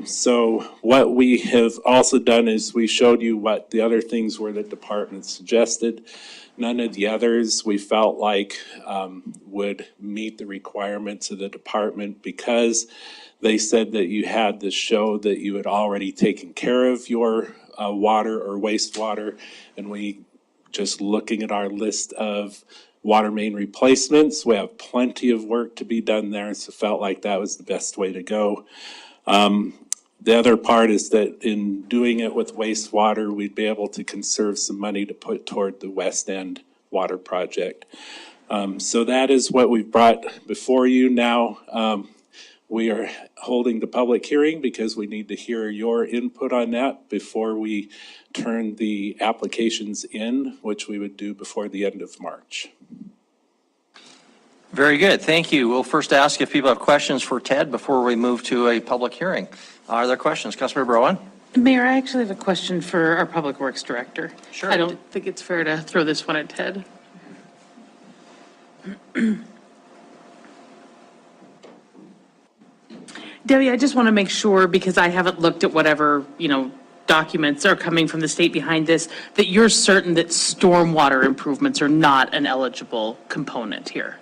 So what we have also done is we showed you what the other things were that departments suggested. None of the others we felt like would meet the requirements of the department, because they said that you had to show that you had already taken care of your water or wastewater. And we, just looking at our list of water main replacements, we have plenty of work to be done there, so felt like that was the best way to go. The other part is that in doing it with wastewater, we'd be able to conserve some money to put toward the West End water project. So that is what we've brought before you now. We are holding the public hearing because we need to hear your input on that before we turn the applications in, which we would do before the end of March. Very good, thank you. We'll first ask if people have questions for Ted before we move to a public hearing. Are there questions? Councilmember Rowan? Mayor, I actually have a question for our Public Works Director. Sure. I don't think it's fair to throw this one at Ted. Debbie, I just want to make sure, because I haven't looked at whatever, documents are coming from the state behind this, that you're certain that stormwater improvements are not an eligible component here.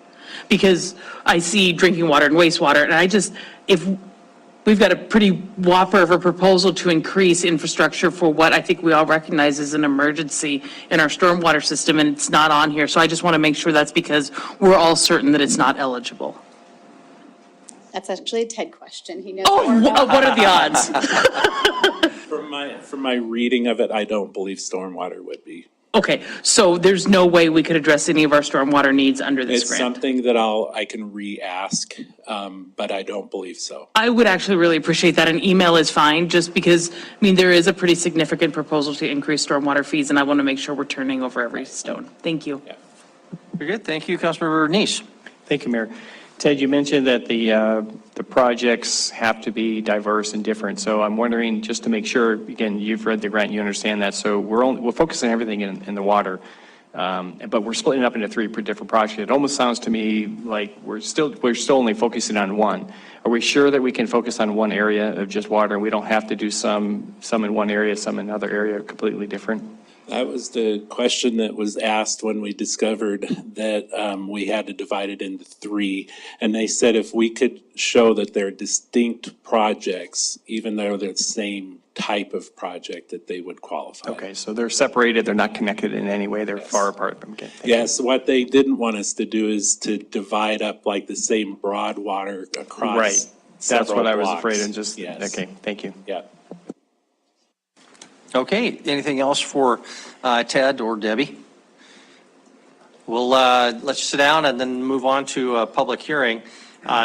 Because I see drinking water and wastewater, and if we've got a pretty whopper of a proposal to increase infrastructure for what I think we all recognize as an emergency in our stormwater system, and it's not on here. So I just want to make sure that's because we're all certain that it's not eligible. That's actually a Ted question. He knows. Oh, what are the odds? From my reading of it, I don't believe stormwater would be. Okay, so there's no way we could address any of our stormwater needs under this It's grant? something that I can re-ask, but I don't believe so. I would actually really appreciate that. An email is fine, just because, there is a pretty significant proposal to increase stormwater fees, and I want to make sure we're turning over every stone. Thank you. Yeah. Very good, thank you. Councilmember Neese? Thank you, Mayor. Ted, you mentioned that the projects have to be diverse and different. So I'm wondering, just to make sure, again, you've read the grant, you understand that. So we're focusing everything in the water, but we're splitting it up into 3 different projects. It almost sounds to me like we're still only focusing on one. Are we sure that we can focus on one area of just water, and we don't have to do some in one area, some in another area, completely different? That was the question that was asked when we discovered that we had to divide it into three. And they said if we could show that they're distinct projects, even though they're the same type of project, that they would qualify. Okay, so they're separated, they're not connected in any way, they're far apart. Okay, thank you. Yes, what they didn't want us to do is to divide up like the same broad water across. Right, that's several what I was blocks. afraid of, just, Yes. okay, thank you. Yeah. Okay, anything else for Ted or Debbie? We'll let you sit down and then move on to a public hearing.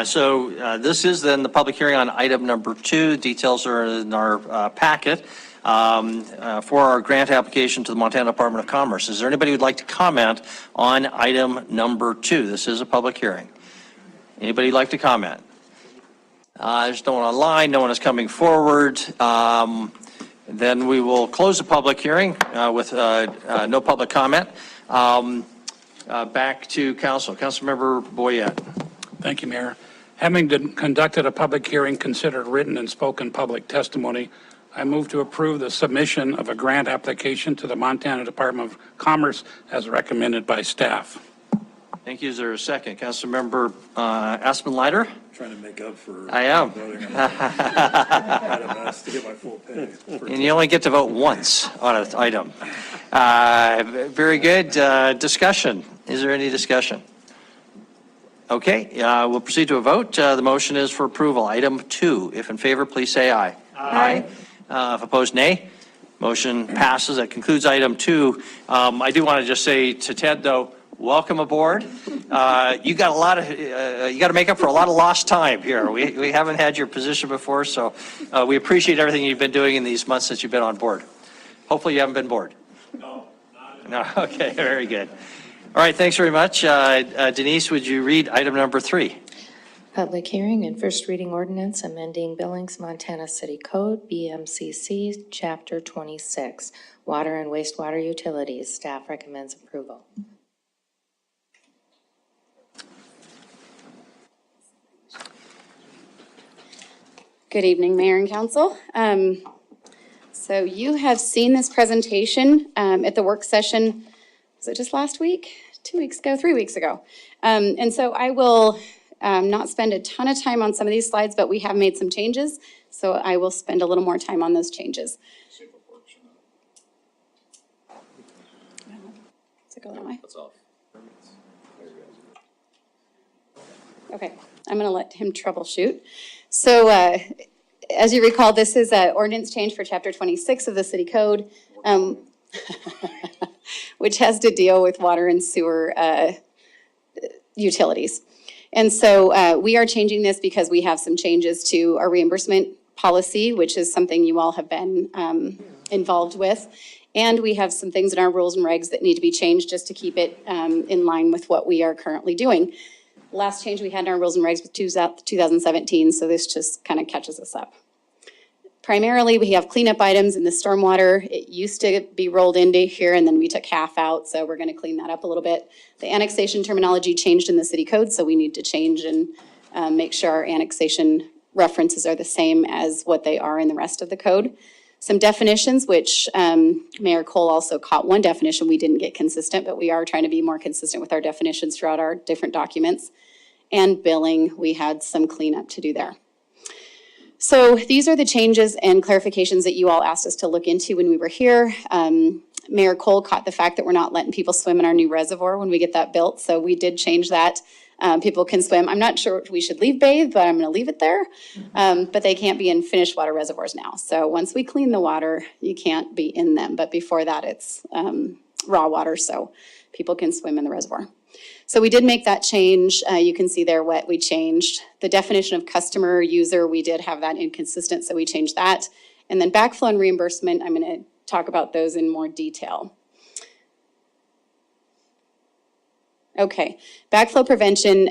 So this is then the public hearing on item number 2. Details are in our packet for our grant application to the Montana Department of Commerce. Is there anybody who'd like to comment on item number 2? This is a public hearing. Anybody like to comment? There's no one online, no one is coming forward. Then we will close the public hearing with no public comment. Back to council. Councilmember Boyette. Thank you, Mayor. Having conducted a public hearing, considered written and spoken public testimony, I move to approve the submission of a grant application to the Montana Department of Commerce as recommended by staff. Thank you. Is there a second? Councilmember Aspenlider? Trying to make up for. I am. voting on item S to get my full pay. And you only get to vote once on an item. Very good. Discussion. Is there any discussion? Okay, we'll proceed to a vote. The motion is for approval. Item 2. If in favor, please say aye. Aye. If opposed, nay. Motion passes. That concludes item 2. I do want to just say to Ted, though, welcome aboard. You got a lot of, you got to make up for a lot of lost time here. We haven't had your position before, so we appreciate everything you've been doing in these months since you've been on board. Hopefully you haven't been bored. No, not No, okay, very good. All right, thanks very much. Denise, would you read item number 3? Public hearing and first reading ordinance amending Billings, Montana City Code, BMCC, Chapter 26, Water and Wastewater Utilities. Staff recommends approval. Good evening, Mayor and Council. So you have seen this presentation at the work session, was it just last week? 2 weeks ago, 3 weeks ago. And so I will not spend a ton of time on some of these slides, but we have made some changes. So I will spend a little more time on those changes. Does it go that way? Okay, I'm going to let him troubleshoot. So as you recall, this is an ordinance change for Chapter 26 of the City Code, which has to deal with water and sewer utilities. And so we are changing this because we have some changes to our reimbursement policy, which is something you all have been involved with. And we have some things in our rules and regs that need to be changed just to keep it in line with what we are currently doing. Last change we had in our rules and regs was 2017, so this just kind of catches us up. Primarily, we have cleanup items in the stormwater. It used to be rolled into here, and then we took half out, so we're going to clean that up a little bit. The annexation terminology changed in the city code, so we need to change and make sure our annexation references are the same as what they are in the rest of the code. Some definitions, which Mayor Cole also caught one definition we didn't get consistent, but we are trying to be more consistent with our definitions throughout our different documents. And billing, we had some cleanup to do there. So these are the changes and clarifications that you all asked us to look into when we were here. Mayor Cole caught the fact that we're not letting people swim in our new reservoir when we get that built, so we did change that. People can swim. I'm not sure if we should leave bathe, but I'm going to leave it there. But they can't be in finished water reservoirs now. So once we clean the water, you can't be in them. But before that, it's raw water, so people can swim in the reservoir. So we did make that change. You can see there what we changed. The definition of customer user, we did have that inconsistent, so we changed that. And then backflow and reimbursement, I'm going to talk about those in more detail. Okay, backflow prevention,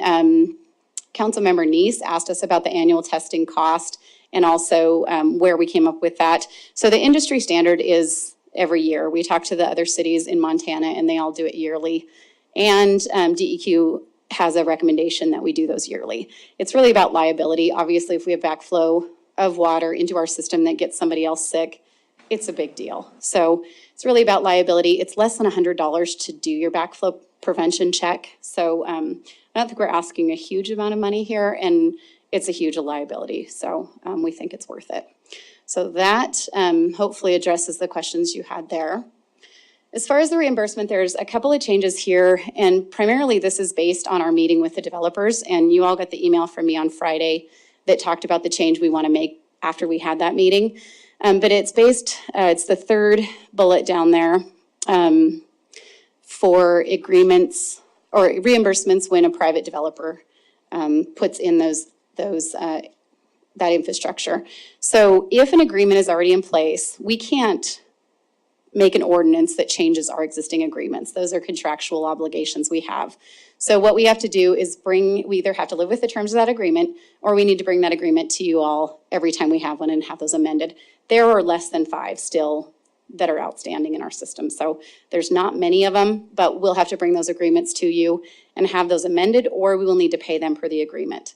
Councilmember Neese asked us about the annual testing cost and also where we came up with that. So the industry standard is every year. We talk to the other cities in Montana and they all do it yearly. And DEQ has a recommendation that we do those yearly. It's really about liability. Obviously, if we have backflow of water into our system that gets somebody else sick, it's a big deal. So it's really about liability. It's less than $100 to do your backflow prevention check. So I don't think we're asking a huge amount of money here, and it's a huge liability. So we think it's worth it. So that hopefully addresses the questions you had there. As far as the reimbursement, there's a couple of changes here, and primarily this is based on our meeting with the developers, and you all got the email from me on Friday that talked about the change we want to make after we had that meeting. But it's based, it's the third bullet down there for agreements or reimbursements when a private developer puts in that infrastructure. So if an agreement is already in place, we can't make an ordinance that changes our existing agreements. Those are contractual obligations we have. So what we have to do is we either have to live with the terms of that agreement, or we need to bring that agreement to you all every time we have one and have those amended. There are less than 5 still that are outstanding in our system. So there's not many of them, but we'll have to bring those agreements to you and have those amended, or we will need to pay them per the agreement.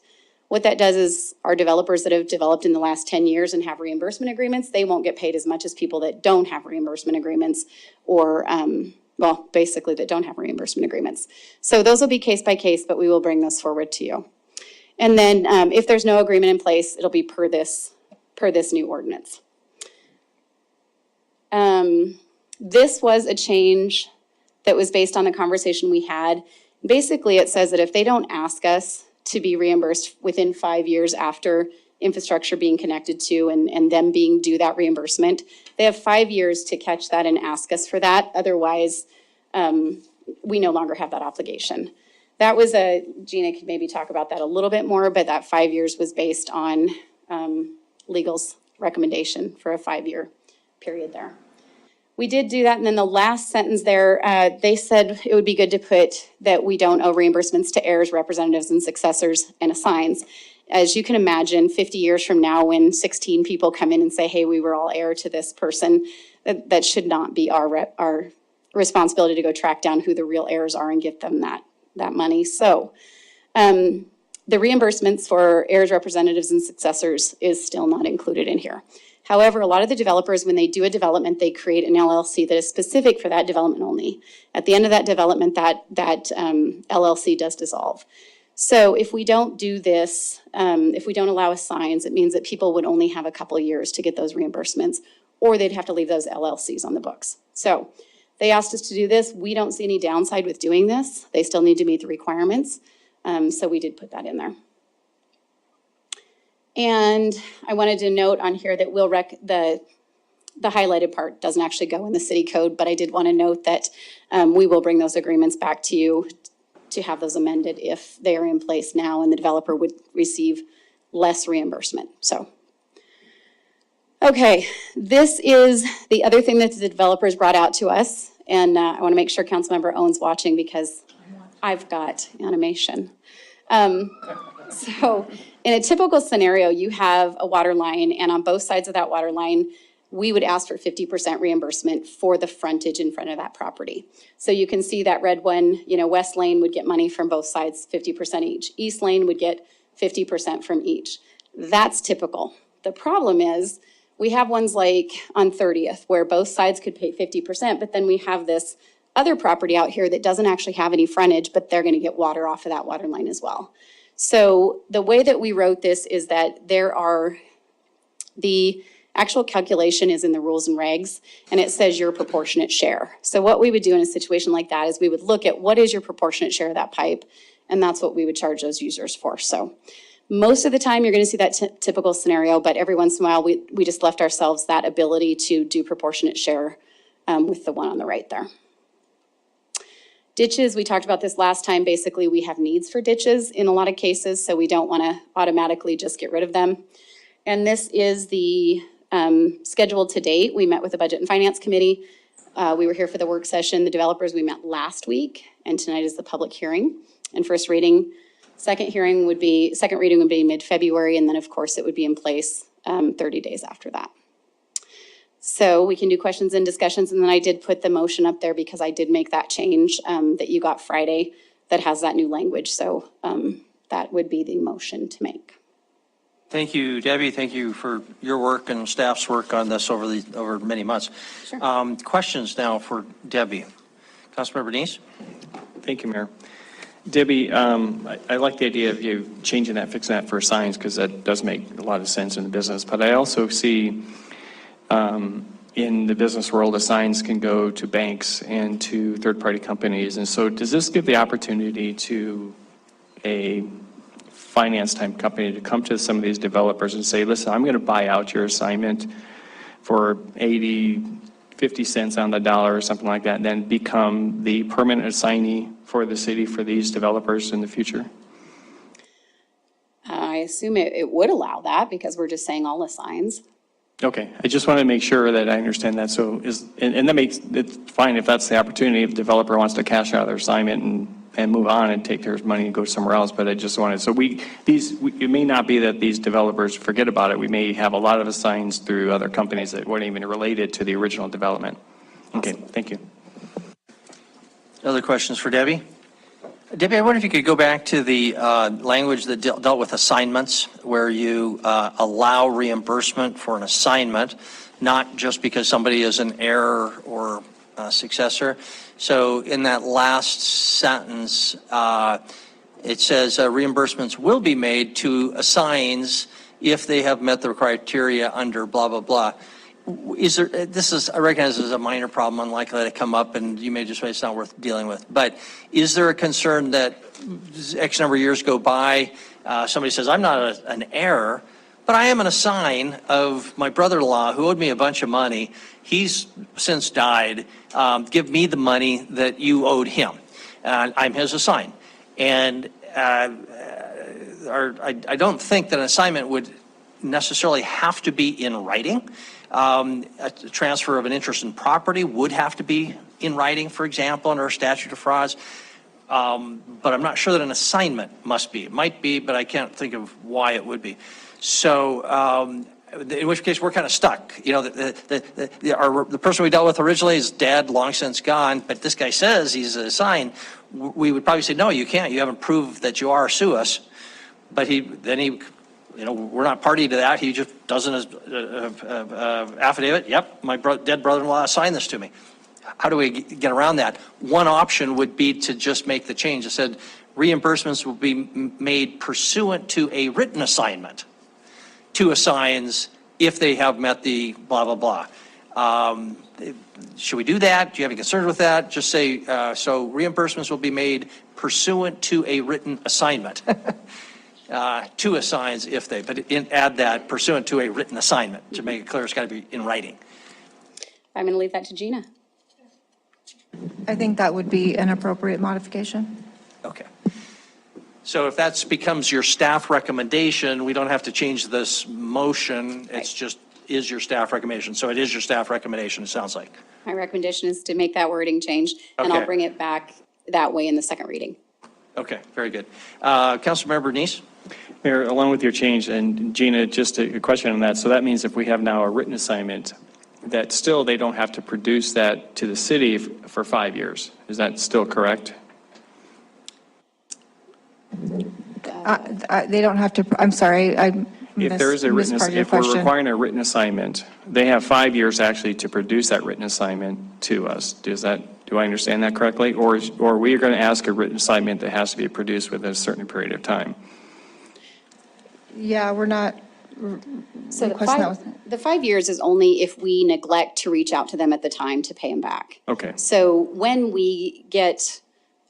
What that does is our developers that have developed in the last 10 years and have reimbursement agreements, they won't get paid as much as people that don't have reimbursement agreements or, well, basically that don't have reimbursement agreements. So those will be case by case, but we will bring those forward to you. And then if there's no agreement in place, it'll be per this new ordinance. This was a change that was based on the conversation we had. Basically, it says that if they don't ask us to be reimbursed within 5 years after infrastructure being connected to and them being due that reimbursement, they have 5 years to catch that and ask us for that. Otherwise, we no longer have that obligation. That was Gina could maybe talk about that a little bit more, but that 5 years was based on legal's recommendation for a 5-year period there. We did do that, and then the last sentence there, they said it would be good to put that we don't owe reimbursements to heirs, representatives, and successors and assigns. As you can imagine, 50 years from now, when 16 people come in and say, hey, we were all heir to this person, that should not be our responsibility to go track down who the real heirs are and give them that money. So the reimbursements for heirs, representatives, and successors is still not included in here. However, a lot of the developers, when they do a development, they create an LLC that is specific for that development only. At the end of that development, that LLC does dissolve. So if we don't do this, if we don't allow assigns, it means that people would only have a couple of years to get those reimbursements, or they'd have to leave those LLCs on the books. So they asked us to do this. We don't see any downside with doing this. They still need to meet the requirements. So we did put that in there. And I wanted to note on here that the highlighted part doesn't actually go in the city code, but I did want to note that we will bring those agreements back to you to have those amended if they are in place now and the developer would receive less reimbursement. So, okay, this is the other thing that the developers brought out to us. And I want to make sure Councilmember Owen's watching because I've got animation. So in a typical scenario, you have a water line, and on both sides of that water line, we would ask for 50% reimbursement for the frontage in front of that property. So you can see that red one, West Lane would get money from both sides, 50% each. East Lane would get 50% from each. That's typical. The problem is we have ones like on 30th where both sides could pay 50%, but then we have this other property out here that doesn't actually have any frontage, but they're going to get water off of that water line as well. So the way that we wrote this is that the actual calculation is in the rules and regs, and it says your proportionate share. So what we would do in a situation like that is we would look at what is your proportionate share of that pipe, and that's what we would charge those users for. So most of the time, you're going to see that typical scenario, but every once in a while, we just left ourselves that ability to do proportionate share with the one on the right there. Ditches, we talked about this last time. Basically, we have needs for ditches in a lot of cases, so we don't want to automatically just get rid of them. And this is the schedule to date. We met with the Budget and Finance Committee. We were here for the work session. The developers, we met last week, and tonight is the public hearing and first reading. Second reading would be mid-February, and then of course it would be in place 30 days after that. So we can do questions and discussions, and then I did put the motion up there because I did make that change that you got Friday that has that new language. So that would be the motion to make. Thank you, Debbie. Thank you for your work and staff's work on this over many months. Sure. Questions now for Debbie. Councilmember Denise? Thank you, Mayor. Debbie, I like the idea of you changing that, fixing that for signs, because that does make a lot of sense in the business. But I also see in the business world, the signs can go to banks and to third-party companies. And so does this give the opportunity to a finance type company to come to some of these developers and say, listen, I'm going to buy out your assignment for 50 cents on the dollar or something like that, and then become the permanent assignee for the city for these developers in the future? I assume it would allow that because we're just saying all the signs. Okay, I just want to make sure that I understand that. So and that makes it fine if that's the opportunity, if the developer wants to cash out their assignment and move on and take their money and go somewhere else. But I just wanted, so it may not be that these developers forget about it. We may have a lot of assigns through other companies that weren't even related to the original development. Okay, thank you. Other questions for Debbie? Debbie, I wonder if you could go back to the language that dealt with assignments, where you allow reimbursement for an assignment, not just because somebody is an heir or a successor. So in that last sentence, it says reimbursements will be made to assigns if they have met the criteria under blah, blah, blah. Is there, I recognize this is a minor problem, unlikely to come up, and you may just say it's not worth dealing with. But is there a concern that X number of years go by, somebody says, I'm not an heir, but I am an assign of my brother-in-law who owed me a bunch of money. He's since died. Give me the money that you owed him. I'm his assign. And I don't think that an assignment would necessarily have to be in writing. A transfer of an interest in property would have to be in writing, for example, under a statute of frauds. But I'm not sure that an assignment must be. It might be, but I can't think of why it would be. So in which case we're kind of stuck. You know, the person we dealt with originally, his dad long since gone, but this guy says he's assigned. We would probably say, no, you can't. You haven't proved that you are. Sue us. But you know, we're not party to that. He just does an affidavit. Yep, my dead brother-in-law assigned this to me. How do we get around that? One option would be to just make the change. It said reimbursements will be made pursuant to a written assignment to assigns if they have met the blah, blah, blah. Should we do that? Do you have any concerns with that? Just say, so reimbursements will be made pursuant to a written assignment. To assigns if they, but add that pursuant to a written assignment to make it clear it's got to be in writing. I'm going to leave that to Gina. I think that would be an appropriate modification. Okay. So if that becomes your staff recommendation, we don't have to change this motion. It's just is your staff recommendation. So it is your staff recommendation, it sounds like. My recommendation is to make that wording change, and I'll bring it back that way in the second reading. Okay, very good. Councilmember Neese? Mayor, along with your change, and Gina, just a question on that. So that means if we have now a written assignment, that still they don't have to produce that to the city for 5 years. Is that still correct? They don't have to, I'm sorry, I If there is a written, if we're requiring a written assignment, they have 5 years actually to produce that written assignment to us. Do I understand that correctly? Or we are going to ask a written assignment that has to be produced within a certain period of time? Yeah, we're not So requesting that with. the 5 years is only if we neglect to reach out to them at the time to pay them back. Okay. So when we get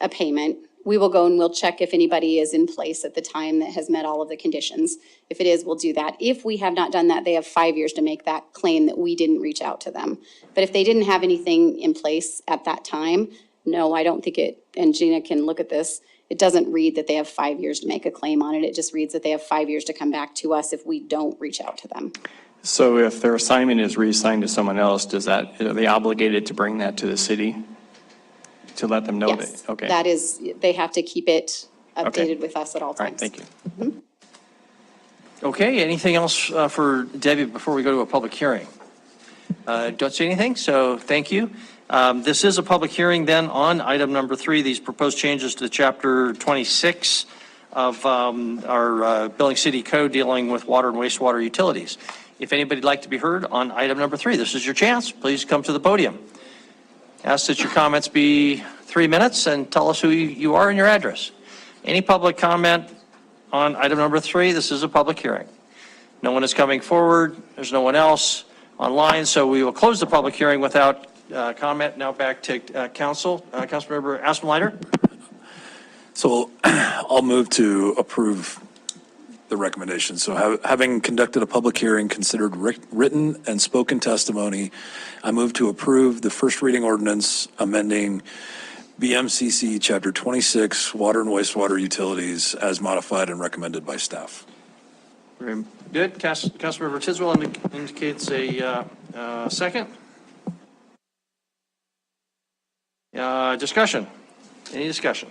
a payment, we will go and we'll check if anybody is in place at the time that has met all of the conditions. If it is, we'll do that. If we have not done that, they have 5 years to make that claim that we didn't reach out to them. But if they didn't have anything in place at that time, no, I don't think it, and Gina can look at this, it doesn't read that they have 5 years to make a claim on it. It just reads that they have 5 years to come back to us if we don't reach out to them. So if their assignment is reassigned to someone else, are they obligated to bring that to the city? To let them know Yes, that, okay. that is, they have to keep it updated with us at all times. All right, thank you. Okay, anything else for Debbie before we go to a public hearing? Don't see anything, so thank you. This is a public hearing then on item number 3, these proposed changes to Chapter 26 of our Billings City Code dealing with water and wastewater utilities. If anybody'd like to be heard on item number 3, this is your chance. Please come to the podium. Ask that your comments be 3 minutes and tell us who you are and your address. Any public comment on item number 3? This is a public hearing. No one is coming forward. There's no one else online, so we will close the public hearing without comment. Now back to council. Councilmember Aspenleiter. So I'll move to approve the recommendation. So having conducted a public hearing, considered written and spoken testimony, I move to approve the first reading ordinance amending BMCC Chapter 26, Water and Wastewater Utilities, as modified and recommended by staff. Very good. Councilmember Tiswell indicates a second. Discussion. Any discussion?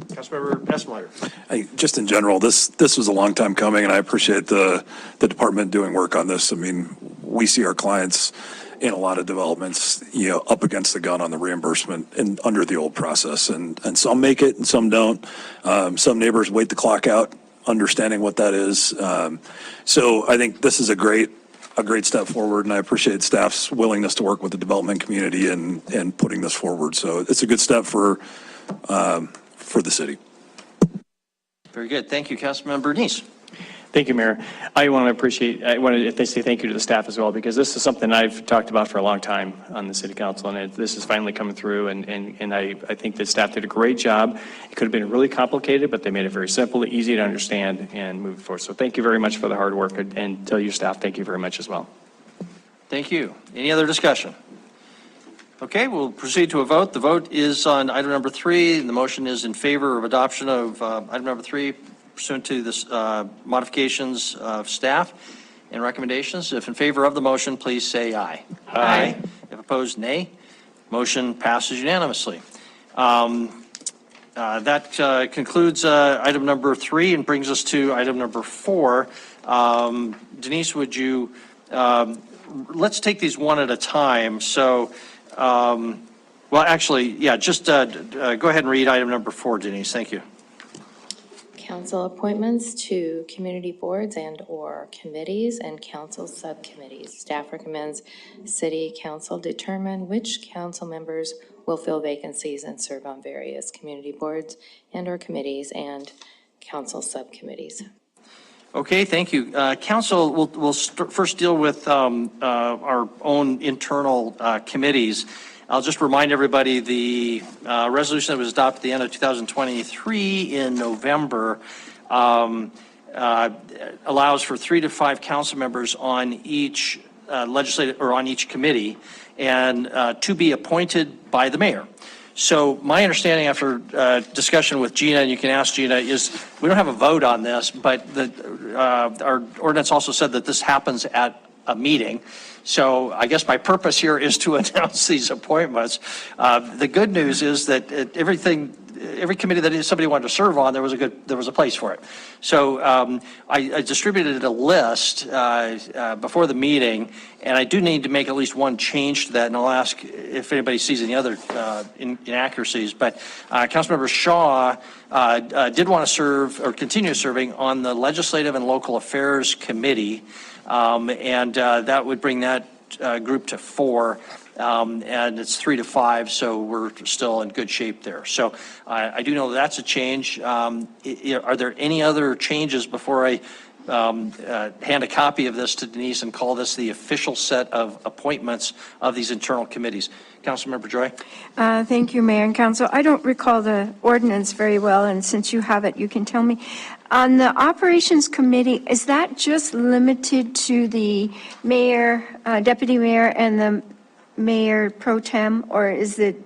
Councilmember Aspenleiter. Just in general, this was a long time coming, and I appreciate the department doing work on this. I mean, we see our clients in a lot of developments, up against the gun on the reimbursement and under the old process, and some make it and some don't. Some neighbors wait the clock out, understanding what that is. So I think this is a great step forward, and I appreciate staff's willingness to work with the development community and putting this forward. So it's a good step for the city. Very good. Thank you, Councilmember Denise. Thank you, Mayor. I want to say thank you to the staff as well, because this is something I've talked about for a long time on the city council, and this is finally coming through, and I think the staff did a great job. It could have been really complicated, but they made it very simple, easy to understand, and move forward. So thank you very much for the hard work, and tell your staff thank you very much as well. Thank you. Any other discussion? Okay, we'll proceed to a vote. The vote is on item number 3, and the motion is in favor of adoption of item number 3 pursuant to this modifications of staff and recommendations. If in favor of the motion, please say aye. Aye. If opposed, nay. Motion passes unanimously. That concludes item number 3 and brings us to item number 4. Denise, would you, let's take these one at a time. So, well, actually, yeah, just go ahead and read item number 4, Denise. Thank you. Council appointments to community boards and/or committees and council subcommittees. Staff recommends city council determine which council members will fill vacancies and serve on various community boards and/or committees and council subcommittees. Okay, thank you. Council, we'll first deal with our own internal committees. I'll just remind everybody the resolution that was adopted at the end of 2023 in November allows for 3 to 5 council members on each legislative or on each committee and to be appointed by the mayor. So my understanding after discussion with Gina, and you can ask Gina, is we don't have a vote on this, but our ordinance also said that this happens at a meeting. So I guess my purpose here is to announce these appointments. The good news is that every committee that somebody wanted to serve on, there was a place for it. So I distributed a list before the meeting, and I do need to make at least one change to that, and I'll ask if anybody sees any other inaccuracies. But Councilmember Shaw did want to serve or continue serving on the Legislative and Local Affairs Committee. And that would bring that group to 4, and it's 3 to 5, so we're still in good shape there. So I do know that's a change. Are there any other changes before I hand a copy of this to Denise and call this the official set of appointments of these internal committees? Councilmember Joy? Thank you, Mayor and Council. I don't recall the ordinance very well, and since you have it, you can tell me. On the Operations Committee, is that just limited to the mayor, deputy mayor, and the mayor pro tem, or is it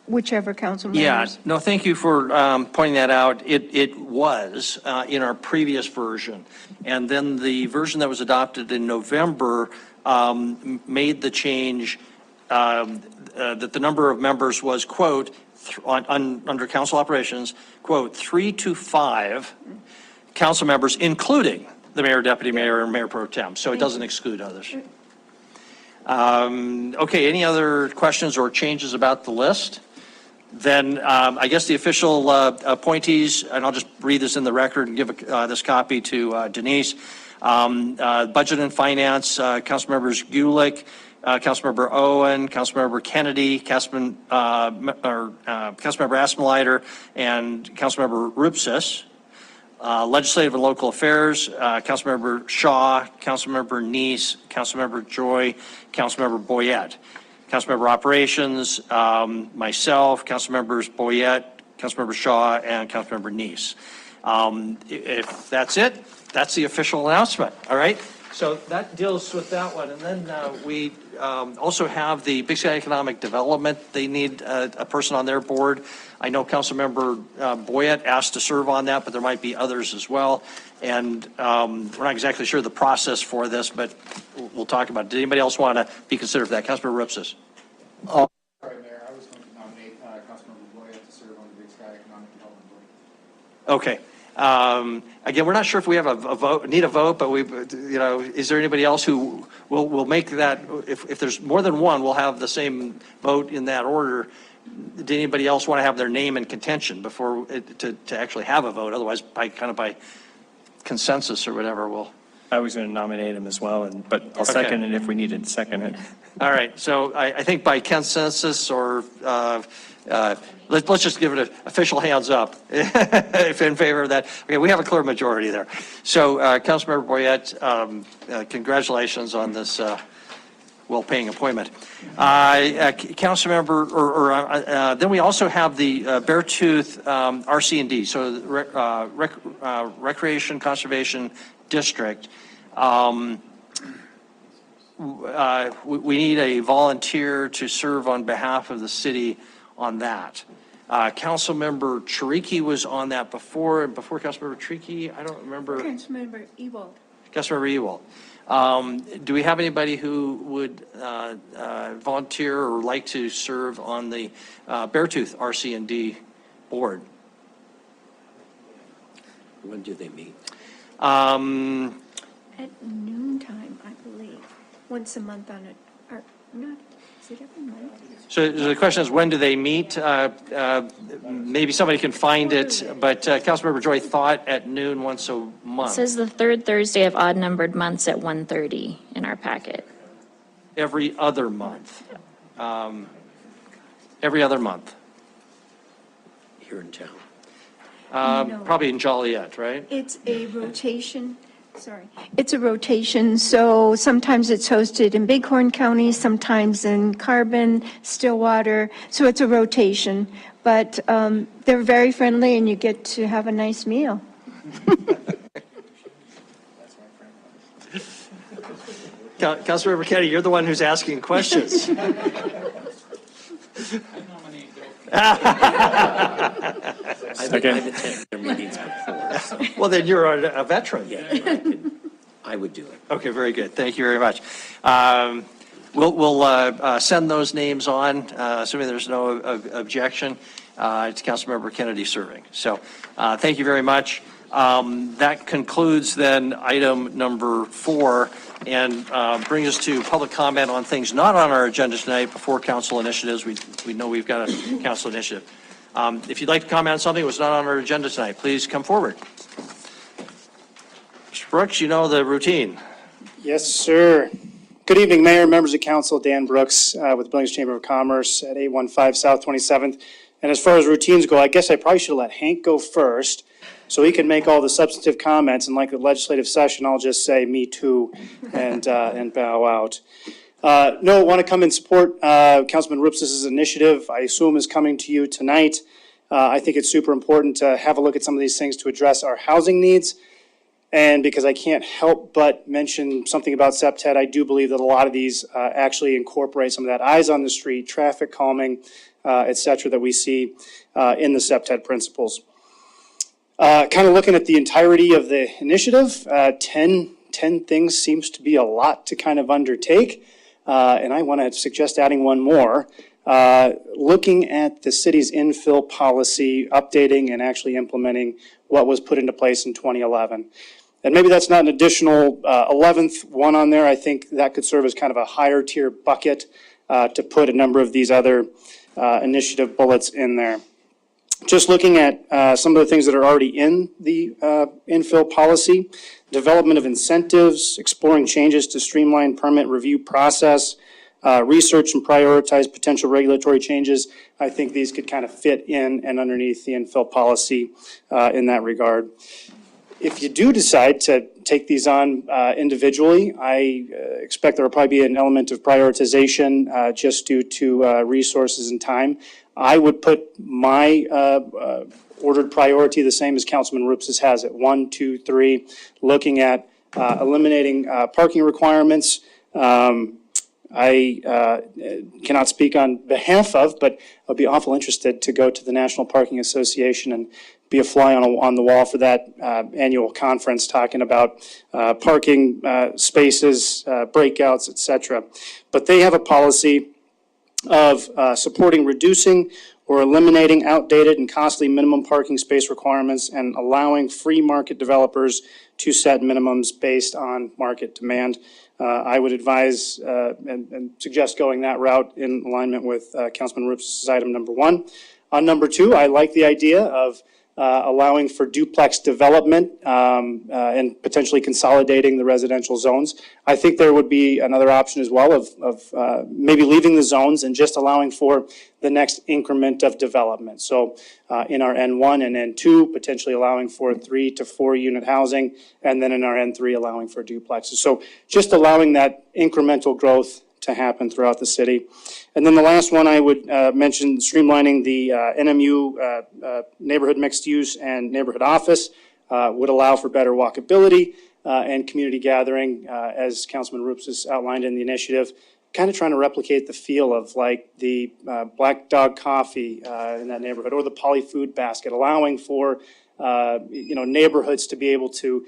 whichever council members? Yeah, no, thank you for pointing that out. It was in our previous version. And then the version that was adopted in November made the change that the number of members was, quote, under council operations, quote, 3 to 5 council members, including the mayor, deputy mayor, and mayor pro tem. So it doesn't exclude others. Okay, any other questions or changes about the list? Then I guess the official appointees, and I'll just read this in the record and give this copy to Denise. Budget and Finance, Councilmembers Gulick, Councilmember Owen, Councilmember Kennedy, Councilmember Asmelider, and Councilmember Rupsis. Legislative and Local Affairs, Councilmember Shaw, Councilmember Neese, Councilmember Joy, Councilmember Boyette. Councilmember Operations, myself, Councilmembers Boyette, Councilmember Shaw, and Councilmember Neese. If that's it, that's the official announcement, all right? So that deals with that one. And then we also have the Big Sky Economic Development. They need a person on their board. I know Councilmember Boyette asked to serve on that, but there might be others as well. And we're not exactly sure the process for this, but we'll talk about it. Did anybody else want to be considered for that? Councilmember Rupsis. Sorry, Mayor, I was going to nominate Councilmember Boyette to serve on the Big Sky Economic Development Board. Okay. Again, we're not sure if we have a vote, need a vote, but is there anybody else who will make that? If there's more than one, we'll have the same vote in that order. Did anybody else want to have their name in contention before to actually have a vote? Otherwise, by consensus or whatever, we'll. I was going to nominate him as well, but I'll second it if we needed to second it. All right. So I think by consensus or let's just give it an official hands up if in favor of that. Okay, we have a clear majority there. So Councilmember Boyette, congratulations on this well-paying appointment. Councilmember, then we also have the Beartooth RC&D, so the Recreation Conservation District. We need a volunteer to serve on behalf of the city on that. Councilmember Chiriki was on that before Councilmember Chiriki, I don't remember. Councilmember Ewald. Councilmember Ewald. Do we have anybody who would volunteer or like to serve on the Beartooth RC&D board? When do they meet? At noontime, I believe, once a month on it, or not, is it every month? So the question is, when do they meet? Maybe somebody can find it, but Councilmember Joy thought at noon once a It month. says the third Thursday of odd-numbered months at 1:30 in our packet. Every other month. Every other month. Here in town. No. Probably in Joliet, right? It's a rotation, sorry. It's a rotation, so sometimes it's hosted in Bighorn County, sometimes in Carbon, Stillwater, so it's a rotation. But they're very friendly and you get to have a nice meal. Councilmember Kennedy, you're the one who's asking questions. I've attended their meetings before, so Well, then you're a veteran. yeah, I would do it. Okay, very good. Thank you very much. We'll send those names on, assuming there's no objection, to Councilmember Kennedy serving. So thank you very much. That concludes then item number 4 and brings us to public comment on things not on our agenda tonight before council initiatives. We know we've got a council initiative. If you'd like to comment on something that was not on our agenda tonight, please come forward. Mr. Brooks, you know the routine. Yes, sir. Good evening, Mayor, members of council. Dan Brooks with the Billings Chamber of Commerce at 815 South 27th. And as far as routines go, I guess I probably should let Hank go first so he can make all the substantive comments. And like the legislative session, I'll just say me too and bow out. No, want to come and support Councilman Rupsis' initiative. I assume is coming to you tonight. I think it's super important to have a look at some of these things to address our housing needs. And because I can't help but mention something about SEPTED, I do believe that a lot of these actually incorporate some of that eyes on the street, traffic calming, et cetera, that we see in the SEPTED principles. Kind of looking at the entirety of the initiative, 10 things seems to be a lot to kind of undertake. And I want to suggest adding one more. Looking at the city's infill policy, updating and actually implementing what was put into place in 2011. And maybe that's not an additional 11th one on there. I think that could serve as kind of a higher tier bucket to put a number of these other initiative bullets in there. Just looking at some of the things that are already in the infill policy, development of incentives, exploring changes to streamline permit review process, research and prioritize potential regulatory changes. I think these could kind of fit in and underneath the infill policy in that regard. If you do decide to take these on individually, I expect there will probably be an element of prioritization just due to resources and time. I would put my ordered priority the same as Councilman Rupes has it, 1, 2, 3, looking at eliminating parking requirements. I cannot speak on behalf of, but I'd be awful interested to go to the National Parking Association and be a fly on the wall for that annual conference talking about parking spaces, breakouts, et cetera. But they have a policy of supporting reducing or eliminating outdated and costly minimum parking space requirements and allowing free market developers to set minimums based on market demand. I would advise and suggest going that route in alignment with Councilman Rupes' item number 1. On number 2, I like the idea of allowing for duplex development and potentially consolidating the residential zones. I think there would be another option as well of maybe leaving the zones and just allowing for the next increment of development. So in our N1 and N2, potentially allowing for 3 to 4 unit housing, and then in our N3 allowing for duplexes. So just allowing that incremental growth to happen throughout the city. And then the last one I would mention, streamlining the NMU neighborhood mixed use and neighborhood office would allow for better walkability and community gathering, as Councilman Rupes has outlined in the initiative, kind of trying to replicate the feel of like the Black Dog Coffee in that neighborhood or the Poly Food Basket, allowing for neighborhoods to be able to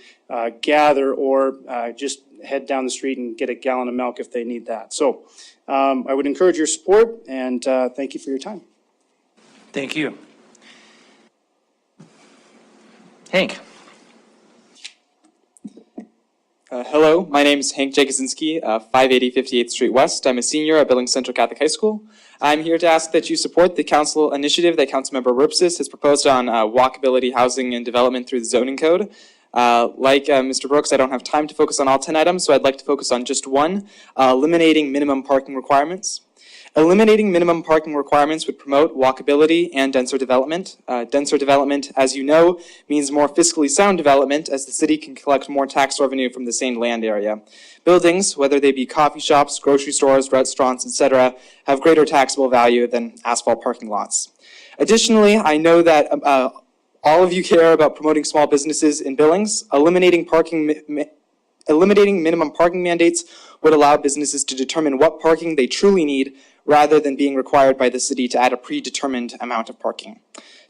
gather or just head down the street and get a gallon of milk if they need that. So I would encourage your support, and thank you for your time. Thank you. Hank. Hello, my name is Hank Jagosinski, 580 58th Street West. I'm a senior at Billings Central Catholic High School. I'm here to ask that you support the council initiative that Councilmember Rupes has proposed on walkability, housing, and development through the zoning code. Like Mr. Brooks, I don't have time to focus on all 10 items, so I'd like to focus on just one, eliminating minimum parking requirements. Eliminating minimum parking requirements would promote walkability and denser development. Denser development, as you know, means more fiscally sound development, as the city can collect more tax revenue from the same land area. Buildings, whether they be coffee shops, grocery stores, restaurants, etc., have greater taxable value than asphalt parking lots. Additionally, I know that all of you care about promoting small businesses in Billings. Eliminating minimum parking mandates would allow businesses to determine what parking they truly need rather than being required by the city to add a predetermined amount of parking.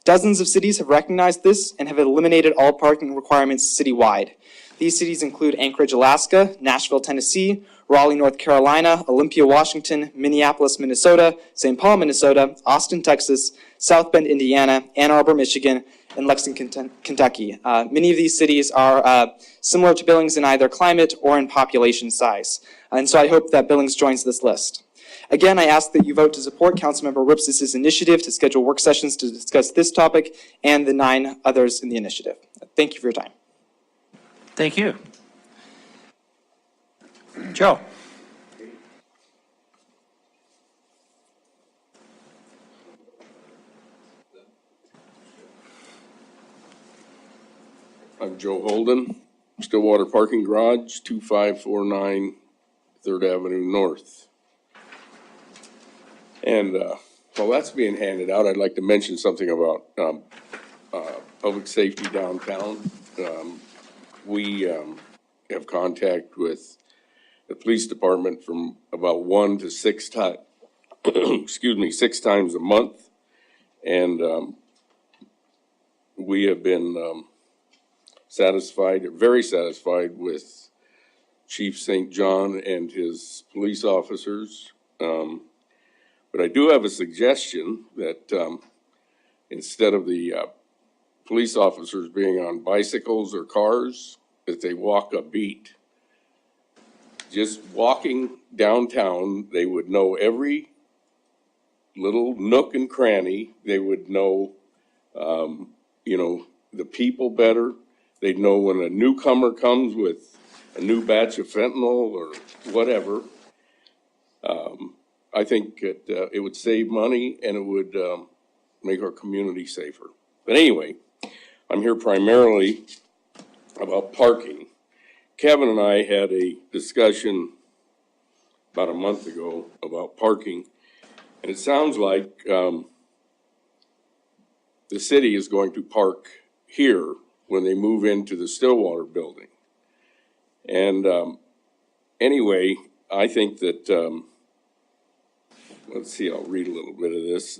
Dozens of cities have recognized this and have eliminated all parking requirements citywide. These cities include Anchorage, Alaska, Nashville, Tennessee, Raleigh, North Carolina, Olympia, Washington, Minneapolis, Minnesota, St. Paul, Minnesota, Austin, Texas, South Bend, Indiana, Ann Arbor, Michigan, and Lexington, Kentucky. Many of these cities are similar to Billings in either climate or in population size. And so I hope that Billings joins this list. Again, I ask that you vote to support Councilmember Rupes' initiative to schedule work sessions to discuss this topic and the 9 others in the initiative. Thank you for your time. Thank you. Joe. I'm Joe Holden, Stillwater Parking Garage, 2549 3rd Avenue North. And while that's being handed out, I'd like to mention something about public safety downtown. We have contact with the police department from about 1 to 6 times, 6 times a month. And we have been very satisfied with Chief St. John and his police officers. But I do have a suggestion that instead of the police officers being on bicycles or cars, that they walk a beat. Just walking downtown, they would know every little nook and cranny. They would know, the people better. They'd know when a newcomer comes with a new batch of fentanyl or whatever. I think it would save money and it would make our community safer. But anyway, I'm here primarily about parking. Kevin and I had a discussion about a month ago about parking, and it sounds like the city is going to park here when they move into the Stillwater building. And anyway, I think that, let's see, I'll read a little bit of this,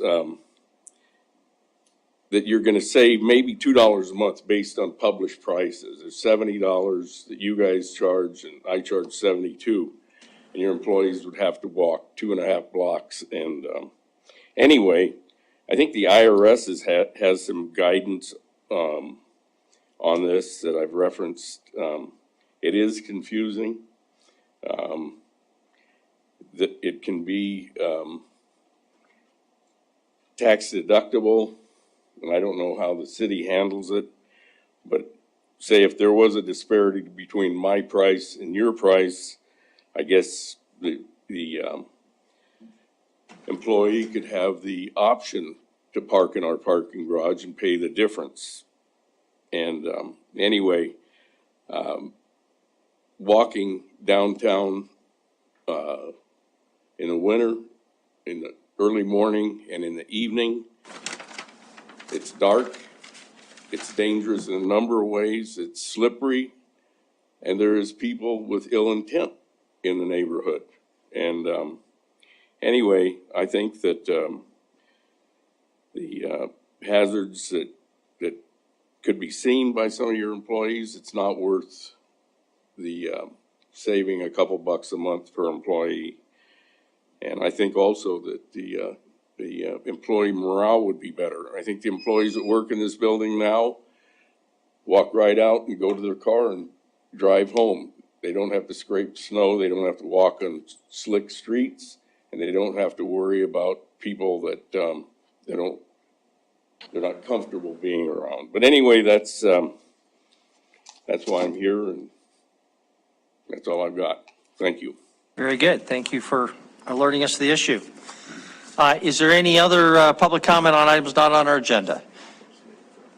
that you're going to save maybe $2 a month based on published prices. There's $70 that you guys charge, and I charge $72. And your employees would have to walk 2.5 blocks. And anyway, I think the IRS has some guidance on this that I've referenced. It is confusing. That it can be tax deductible, and I don't know how the city handles it, but say if there was a disparity between my price and your price, I guess the employee could have the option to park in our parking garage and pay the difference. And anyway, walking downtown in the winter, in the early morning and in the evening, it's dark, it's dangerous in a number of ways, it's slippery, and there is people with ill intent in the neighborhood. And anyway, I think that the hazards that could be seen by some of your employees, it's not worth the saving a couple bucks a month per employee. And I think also that the employee morale would be better. I think the employees that work in this building now walk right out and go to their car and drive home. They don't have to scrape snow, they don't have to walk on slick streets, and they don't have to worry about people that they're not comfortable being around. But anyway, that's why I'm here, and that's all I've got. Thank you. Very good. Thank you for alerting us to the issue. Is there any other public comment on items not on our agenda?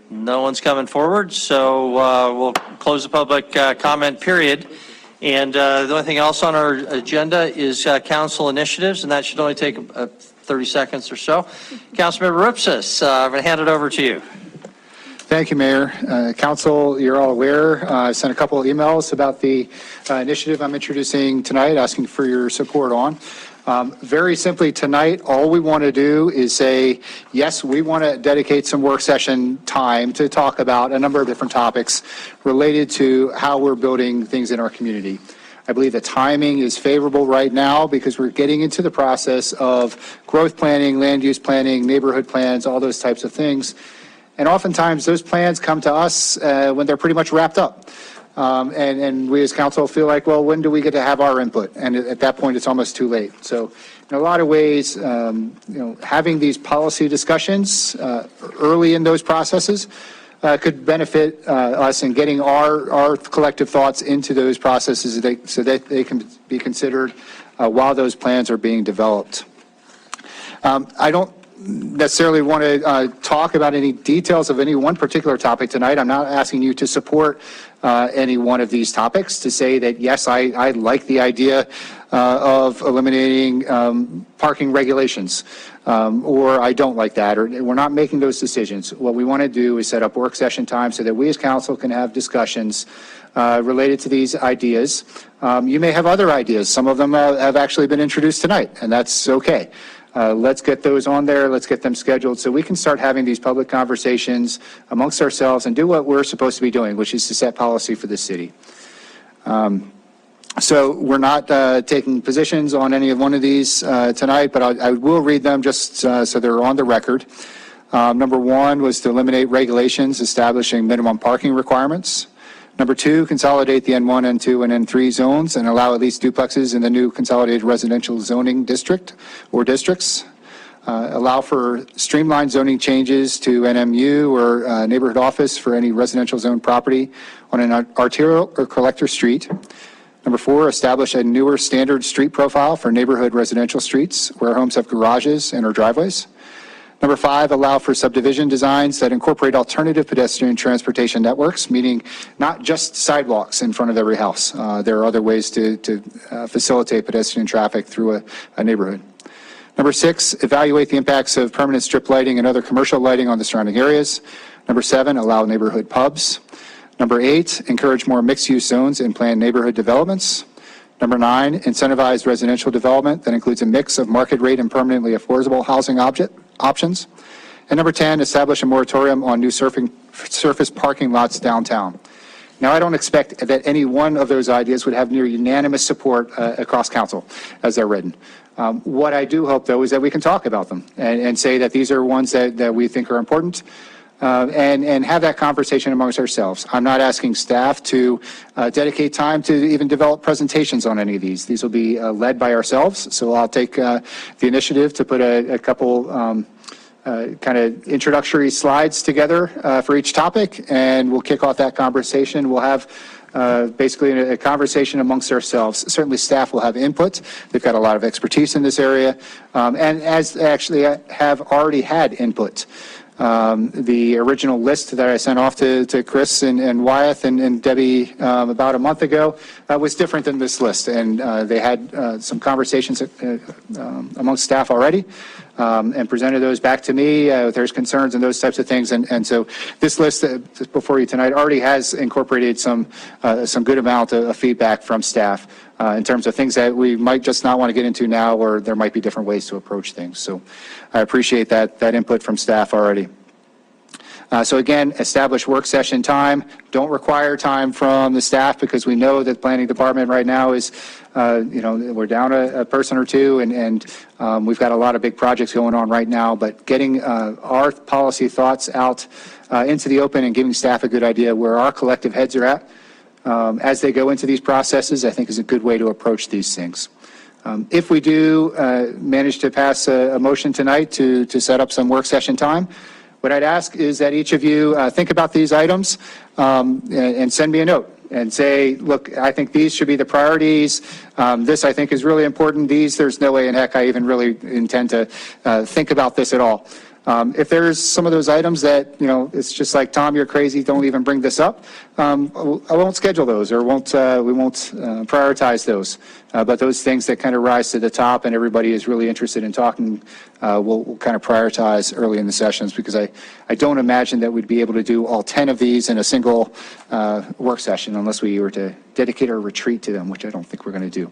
No one's coming forward, so we'll close the public comment period. And the only thing else on our agenda is council initiatives, and that should only take 30 seconds or so. Councilmember Ripsis, I'm going to hand it over to you. Thank you, Mayor. Council, you're all aware, I sent a couple of emails about the initiative I'm introducing tonight, asking for your support on. Very simply tonight, all we want to do is say, yes, we want to dedicate some work session time to talk about a number of different topics related to how we're building things in our community. I believe the timing is favorable right now because we're getting into the process of growth planning, land use planning, neighborhood plans, all those types of things. And oftentimes those plans come to us when they're pretty much wrapped up. And we as council feel like, well, when do we get to have our input? And at that point, it's almost too late. So in a lot of ways, having these policy discussions early in those processes could benefit us in getting our collective thoughts into those processes so that they can be considered while those plans are being developed. I don't necessarily want to talk about any details of any one particular topic tonight. I'm not asking you to support any one of these topics to say that, yes, I like the idea of eliminating parking regulations, or I don't like that, or we're not making those decisions. What we want to do is set up work session time so that we as council can have discussions related to these ideas. You may have other ideas. Some of them have actually been introduced tonight, and that's okay. Let's get those on there. Let's get them scheduled so we can start having these public conversations amongst ourselves and do what we're supposed to be doing, which is to set policy for the city. So we're not taking positions on any of one of these tonight, but I will read them just so they're on the record. Number one was to eliminate regulations establishing minimum parking requirements. Number two, consolidate the N1, N2, and N3 zones and allow at least duplexes in the new consolidated residential zoning district or districts. Allow for streamlined zoning changes to NMU or neighborhood office for any residential zone property on an arterial or collector street. Number 4, establish a newer standard street profile for neighborhood residential streets where homes have garages and or driveways. Number 5, allow for subdivision designs that incorporate alternative pedestrian transportation networks, meaning not just sidewalks in front of every house. There are other ways to facilitate pedestrian traffic through a neighborhood. Number 6, evaluate the impacts of permanent strip lighting and other commercial lighting on the surrounding areas. Number 7, allow neighborhood pubs. Number 8, encourage more mixed-use zones in planned neighborhood developments. Number 9, incentivize residential development that includes a mix of market rate and permanently affordable housing options. And number 10, establish a moratorium on new surface parking lots downtown. Now, I don't expect that any one of those ideas would have near unanimous support across council as they're written. What I do hope, though, is that we can talk about them and say that these are ones that we think are important. And have that conversation amongst ourselves. I'm not asking staff to dedicate time to even develop presentations on any of these. These will be led by ourselves, so I'll take the initiative to put a couple kind of introductory slides together for each topic, and we'll kick off that conversation. We'll have basically a conversation amongst ourselves. Certainly staff will have input. They've got a lot of expertise in this area, and as actually have already had input. The original list that I sent off to Chris and Wyeth and Debbie about a month ago was different than this list, and they had some conversations amongst staff already and presented those back to me with their concerns and those types of things. And so this list before you tonight already has incorporated some good amount of feedback from staff in terms of things that we might just not want to get into now, or there might be different ways to approach things. So I appreciate that input from staff already. So again, establish work session time. Don't require time from the staff because we know that the planning department right now is, we're down a person or two, and we've got a lot of big projects going on right now. But getting our policy thoughts out into the open and giving staff a good idea where our collective heads are at as they go into these processes, I think is a good way to approach these things. If we do manage to pass a motion tonight to set up some work session time, what I'd ask is that each of you think about these items and send me a note and say, look, I think these should be the priorities. This, I think, is really important. There's no way in heck I even really intend to think about this at all. If there's some of those items that, it's just like, Tom, you're crazy, don't even bring this up, I won't schedule those or we won't prioritize those. But those things that kind of rise to the top and everybody is really interested in talking, we'll kind of prioritize early in the sessions, because I don't imagine that we'd be able to do all 10 of these in a single work session unless we were to dedicate our retreat to them, which I don't think we're going to do.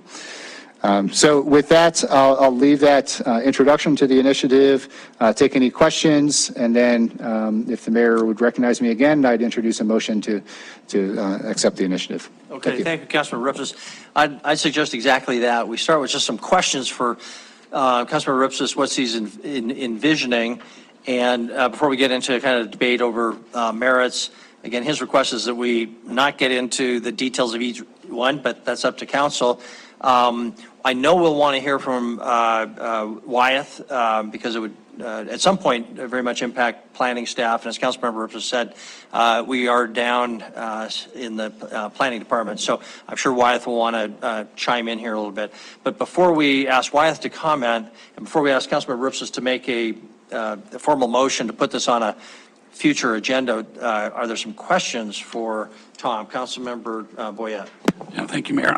So with that, I'll leave that introduction to the initiative, take any questions, and then if the mayor would recognize me again, I'd introduce a motion to accept the initiative. Okay, thank you, Councilmember Ripsis. I'd suggest exactly that. We start with just some questions for Councilmember Ripsis, what he's envisioning, and before we get into kind of debate over merits. Again, his request is that we not get into the details of each one, but that's up to council. I know we'll want to hear from Wyeth because it would at some point very much impact planning staff. And as Councilmember Ripps said, we are down in the planning department. So I'm sure Wyeth will want to chime in here a little bit. But before we ask Wyeth to comment, and before we ask Councilmember Ripps to make a formal motion to put this on a future agenda, are there some questions for Tom? Councilmember Boyette. Yeah, thank you, Mayor.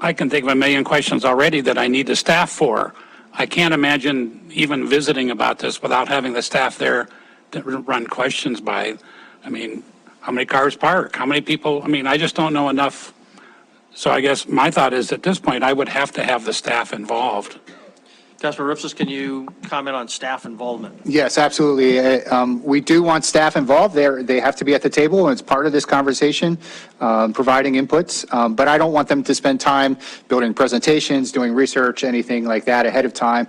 I can think of a million questions already that I need the staff for. I can't imagine even visiting about this without having the staff there to run questions by. I mean, how many cars park? How many people? I mean, I just don't know enough. So I guess my thought is at this point, I would have to have the staff involved. Councilmember Ripsis, can you comment on staff involvement? Yes, absolutely. We do want staff involved. They have to be at the table, and it's part of this conversation, providing inputs. But I don't want them to spend time building presentations, doing research, anything like that ahead of time,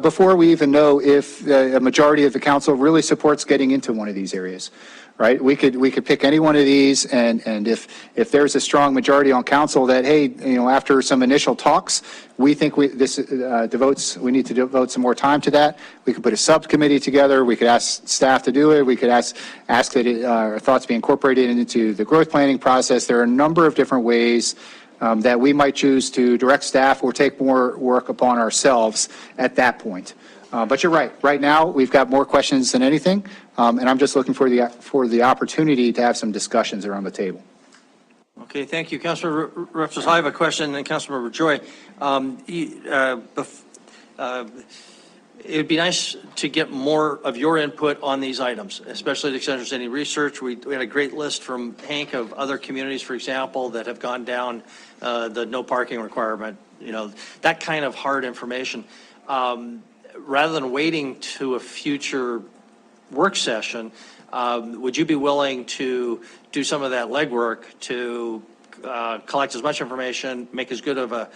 before we even know if a majority of the council really supports getting into one of these areas. right? We could pick any one of these, and if there's a strong majority on council that, hey, after some initial talks, we think we need to devote some more time to that, we could put a subcommittee together, we could ask staff to do it, we could ask that our thoughts be incorporated into the growth planning process. There are a number of different ways that we might choose to direct staff or take more work upon ourselves at that point. But you're right. Right now, we've got more questions than anything, and I'm just looking for the opportunity to have some discussions around the table. Okay, thank you. Councilor Rupsis, I have a question, and Councilor Joy. It would be nice to get more of your input on these items, especially to the extent there's any research. We had a great list from Hank of other communities, for example, that have gone down the no parking requirement, that kind of hard information. Rather than waiting to a future work session, would you be willing to do some of that legwork to collect as much information, make as good of a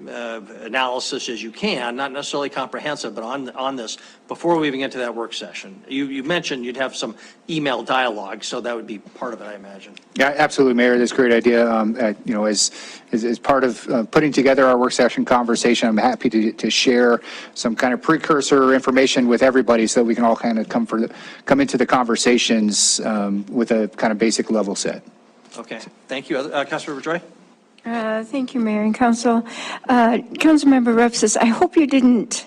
analysis as you can, not necessarily comprehensive, but on this before we even get to that work session? You mentioned you'd have some email dialogue, so that would be part of it, I imagine. Yeah, absolutely, Mayor. That's a great idea. As part of putting together our work session conversation, I'm happy to share some kind of precursor information with everybody so that we can all kind of come into the conversations with a kind of basic level set. Okay, thank you. Councilor Joy? Thank you, Mayor and Council. Councilmember Rupsis, I hope you didn't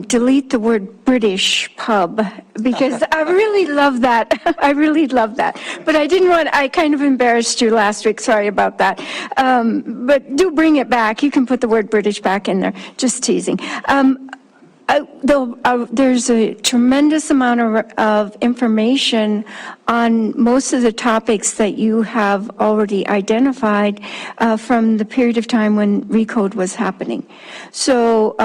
delete the word British pub, because I really love that. I really love that. But I kind of embarrassed you last week. Sorry about that. But do bring it back. You can put the word British back in there. Just teasing. There's a tremendous amount of information on most of the topics that you have already identified from the period of time when Recode was happening. So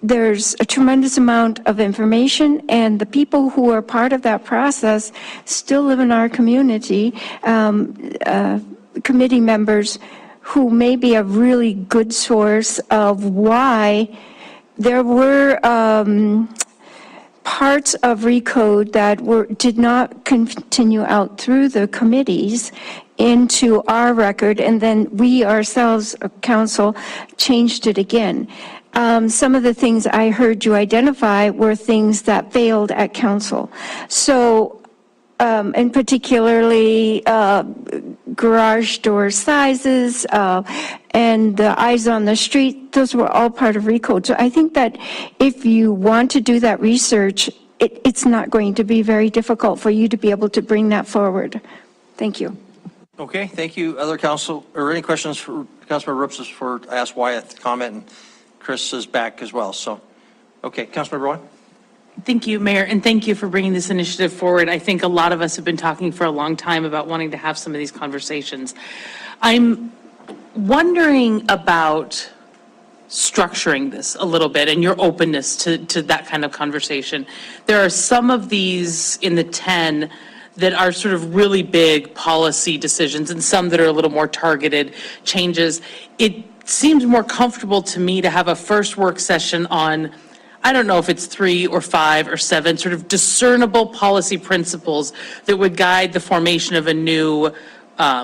there's a tremendous amount of information, and the people who are part of that process still live in our community, committee members who may be a really good source of why there were parts of Recode that did not continue out through the committees into our record, and then we ourselves, council, changed it again. Some of the things I heard you identify were things that failed at council. So, and particularly garage door sizes, and the eyes on the street, those were all part of Recode. So I think that if you want to do that research, it's not going to be very difficult for you to be able to bring that forward. Thank you. Okay, thank you. Other council, or any questions for Councilor Rupsis for Ask Wyatt comment, and Chris is back as well. So, okay, Councilor Rowan. Thank you, Mayor, and thank you for bringing this initiative forward. I think a lot of us have been talking for a long time about wanting to have some of these conversations. I'm wondering about structuring this a little bit and your openness to that kind of conversation. There are some of these in the 10 that are sort of really big policy decisions, and some that are a little more targeted changes. It seems more comfortable to me to have a first work session on, I don't know if it's 3 or 5 or 7, sort of discernible policy principles that would guide the formation of a new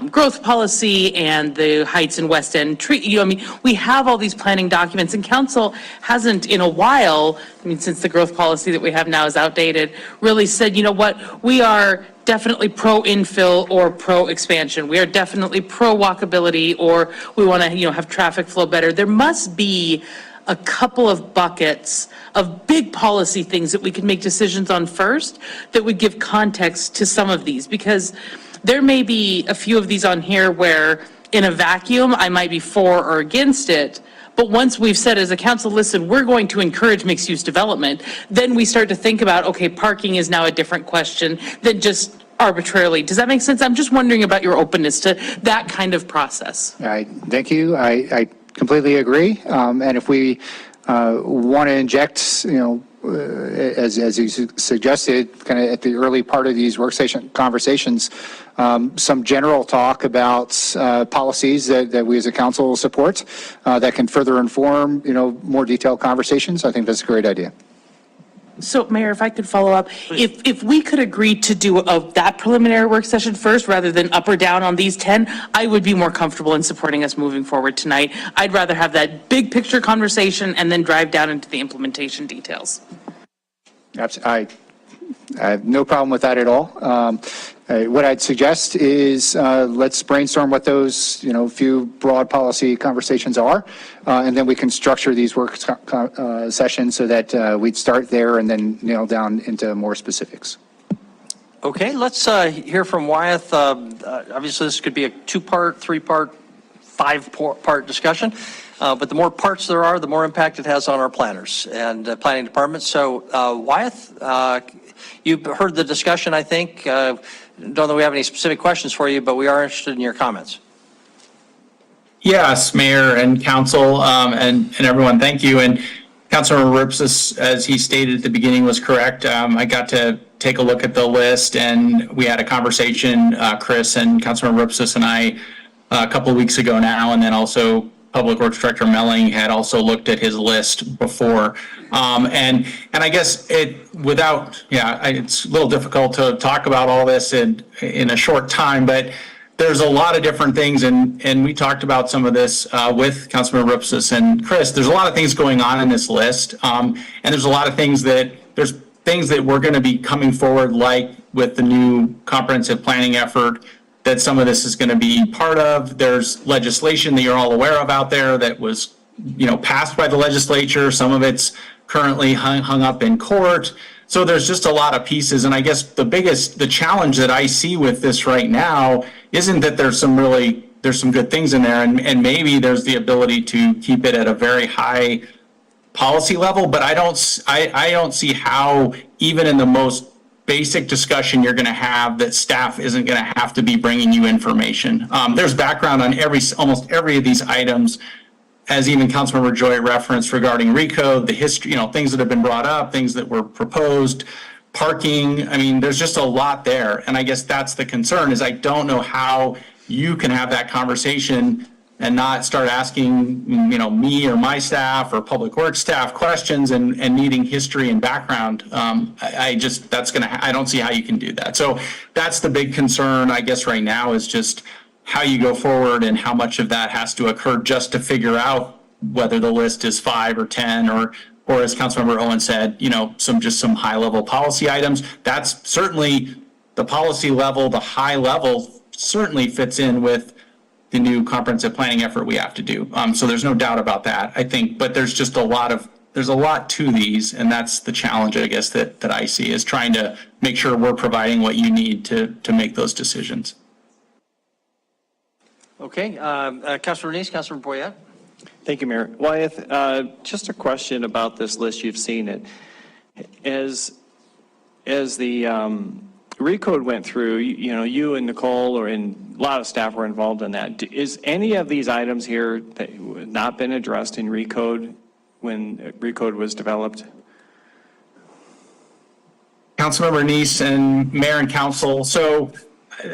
growth policy and the Heights and West End tree. I mean, we have all these planning documents, and council hasn't in a while, since the growth policy that we have now is outdated, really said, you know what, we are definitely pro-infill or pro-expansion. We are definitely pro-walkability, or we want to, have traffic flow better. There must be a couple of buckets of big policy things that we could make decisions on first that would give context to some of these, because there may be a few of these on here where in a vacuum I might be for or against it, but once we've said as a council, listen, we're going to encourage mixed use development, then we start to think about, okay, parking is now a different question than just arbitrarily. Does that make sense? I'm just wondering about your openness to that kind of process. Thank you. I completely agree. And if we want to inject, as you suggested, kind of at the early part of these work session conversations, some general talk about policies that we as a council support that can further inform, more detailed conversations, I think that's a great idea. So Mayor, if I could follow up, if we could agree to do that preliminary work session first rather than up or down on these 10, I would be more comfortable in supporting us moving forward tonight. I'd rather have that big picture conversation and then drive down into the implementation details. I have no problem with that at all. What I'd suggest is let's brainstorm what those, few broad policy conversations are, and then we can structure these work sessions so that we'd start there and then nail down into more specifics. Okay, let's hear from Wyeth. Obviously, this could be a 2-part, 3-part, 5-part discussion. But the more parts there are, the more impact it has on our planners and planning departments. So Wyeth, you've heard the discussion, I think. Don't know we have any specific questions for you, but we are interested in your comments. Yes, Mayor and Council, and everyone, thank you. And Councilmember Ripsis, as he stated at the beginning, was correct. I got to take a look at the list, and we had a conversation, Chris and Councilmember Ripsis and I, a couple of weeks ago now, and then also Public Works Director Melling had also looked at his list before. And I guess it's a little difficult to talk about all this in a short time, but there's a lot of different things, and we talked about some of this with Councilmember Ripsis and Chris. There's a lot of things going on in this list, and there's a lot of things that we're going to be coming forward, like with the new comprehensive planning effort, that some of this is going to be part of. There's legislation that you're all aware of out there that was, passed by the legislature. Some of it's currently hung up in court. So there's just a lot of pieces. And I guess the challenge that I see with this right now isn't that there's some good things in there, and maybe there's the ability to keep it at a very high policy level, but I don't see how, even in the most basic discussion you're going to have, that staff isn't going to have to be bringing you information. There's background on almost every of these items, as even Councilmember Joy referenced regarding RECODE, the history, things that have been brought up, things that were proposed, parking. I mean, there's just a lot there. And I guess that's the concern, is I don't know how you can have that conversation and not start asking, me or my staff or Public Works staff questions and needing history and background. I don't see how you can do that. So that's the big concern, I guess, right now, is just how you go forward and how much of that has to occur just to figure out whether the list is 5 or 10 or as Councilmember Owen said, some high level policy items. That's certainly the policy level, the high level certainly fits in with the new comprehensive planning effort we have to do. So there's no doubt about that, I think, but there's just there's a lot to these, and that's the challenge, I guess, that I see, is trying to make sure we're providing what you need to make those decisions. Okay, Councilor Neese, Councilor Boyette. Thank you, Mayor. Wyeth, just a question about this list. You've seen it. As the RECODE went through, you and Nicole and a lot of staff were involved in that. Is any of these items here that not been addressed in RECODE when RECODE was developed? Councilmember Neese and Mayor and Council. So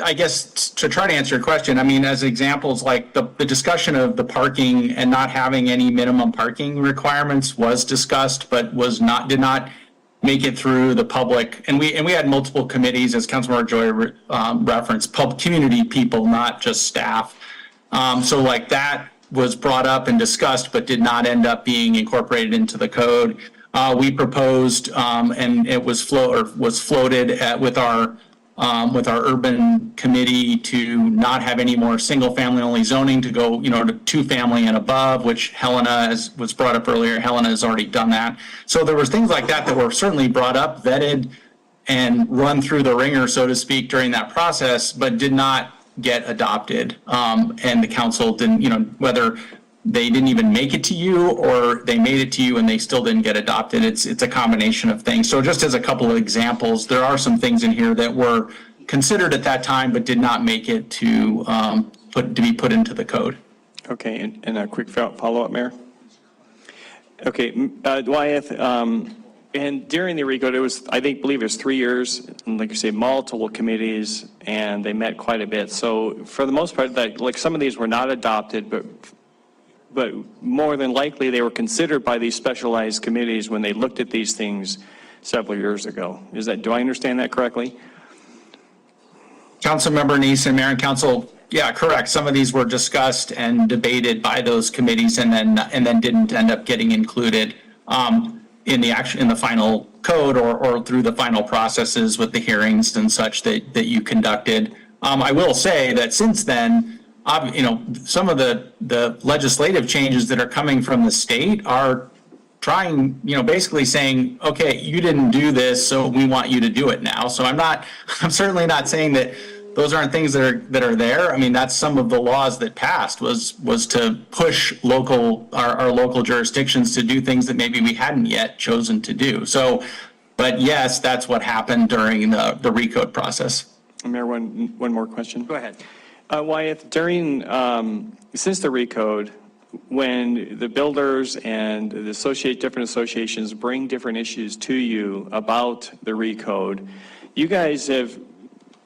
I guess to try to answer your question, I mean, as examples, like the discussion of the parking and not having any minimum parking requirements was discussed, but did not make it through the public. And we had multiple committees, as Councilmember Joy referenced, community people, not just staff. So like that was brought up and discussed, but did not end up being incorporated into the code. We proposed, and it was floated with our urban committee, to not have any more single family only zoning, to go, to 2-family and above, which Helena, as was brought up earlier, Helena has already done that. So there was things like that were certainly brought up, vetted, and run through the ringer, so to speak, during that process, but did not get adopted. And the council didn't, whether they didn't even make it to you or they made it to you and they still didn't get adopted. It's a combination of things. So just as a couple of examples, there are some things in here that were considered at that time but did not make it to be put into the code. Okay, and a quick follow-up, Mayor. Okay, Wyeth, and during the RECODE, I believe it was 3 years, and like you say, multiple committees, and they met quite a bit. So for the most part, some of these were not adopted, but more than likely they were considered by these specialized committees when they looked at these things several years ago. Do I understand that correctly? Councilmember Neese and Mayor and Council, yeah, correct. Some of these were discussed and debated by those committees and then didn't end up getting included in the final code or through the final processes with the hearings and such that you conducted. I will say that since then, some of the legislative changes that are coming from the state are trying, basically saying, okay, you didn't do this, so we want you to do it now. So I'm certainly not saying that those aren't things that are there. I mean, that's some of the laws that passed was to push our local jurisdictions to do things that maybe we hadn't yet chosen to do. So, but yes, that's what happened during the recode process. Mayor, one more question. Go ahead. Wyeth, since the recode, when the builders and the different associations bring different issues to you about the recode, you guys have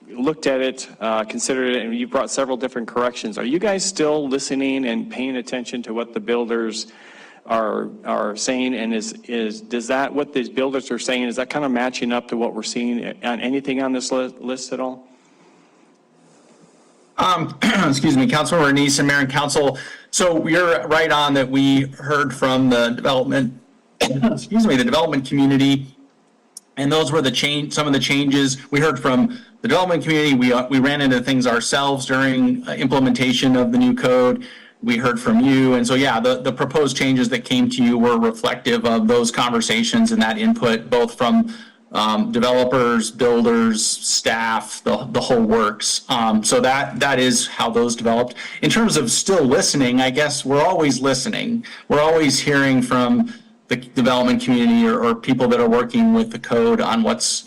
looked at it, considered it, and you brought several different corrections. Are you guys still listening and paying attention to what the builders are saying? And does that, what these builders are saying, is that kind of matching up to what we're seeing on anything on this list at all? Excuse me, Councilmember Neese and Mayor and Council. So you're right on that we heard from the development, the development community, and those were some of the changes. We heard from the development community. We ran into things ourselves during implementation of the new code. We heard from you. And so, yeah, the proposed changes that came to you were reflective of those conversations and that input, both from developers, builders, staff, the whole works. So that is how those developed. In terms of still listening, I guess we're always listening. We're always hearing from the development community or people that are working with the code on what's,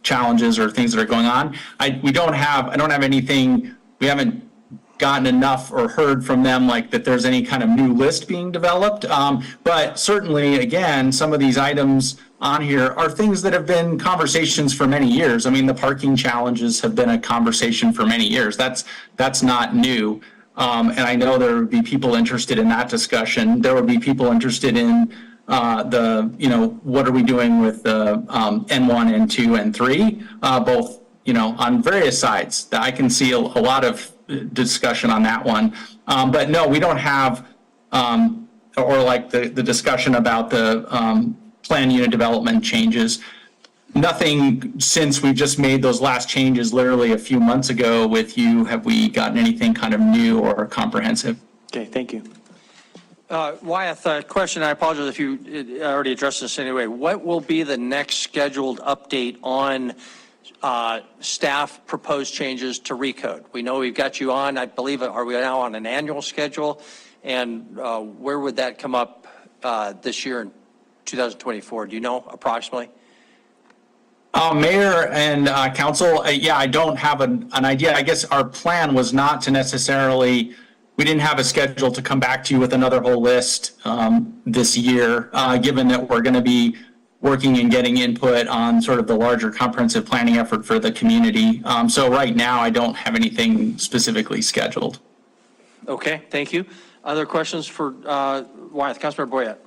challenges or things that are going on. I don't have anything, we haven't gotten enough or heard from them like that there's any kind of new list being developed. But certainly, again, some of these items on here are things that have been conversations for many years. I mean, the parking challenges have been a conversation for many years. That's not new. And I know there would be people interested in that discussion. There would be people interested in what are we doing with the N1, N2, N3, both, on various sides. I can see a lot of discussion on that one. But no, we don't have, or like the discussion about the plan unit development changes. Nothing since we just made those last changes literally a few months ago with you. Have we gotten anything kind of new or comprehensive? Okay, thank you. Wyeth, question, I apologize if you already addressed this anyway. What will be the next scheduled update on staff proposed changes to recode? We know we've got you on, I believe, are we now on an annual schedule? And where would that come up this year in 2024? Do you know approximately? Mayor and council, I don't have an idea. I guess our plan was not to necessarily, we didn't have a schedule to come back to you with another whole list this year, given that we're going to be working and getting input on sort of the larger comprehensive planning effort for the community. So right now, I don't have anything specifically scheduled. Okay, thank you. Other questions for Wyeth? Councilmember Boyette.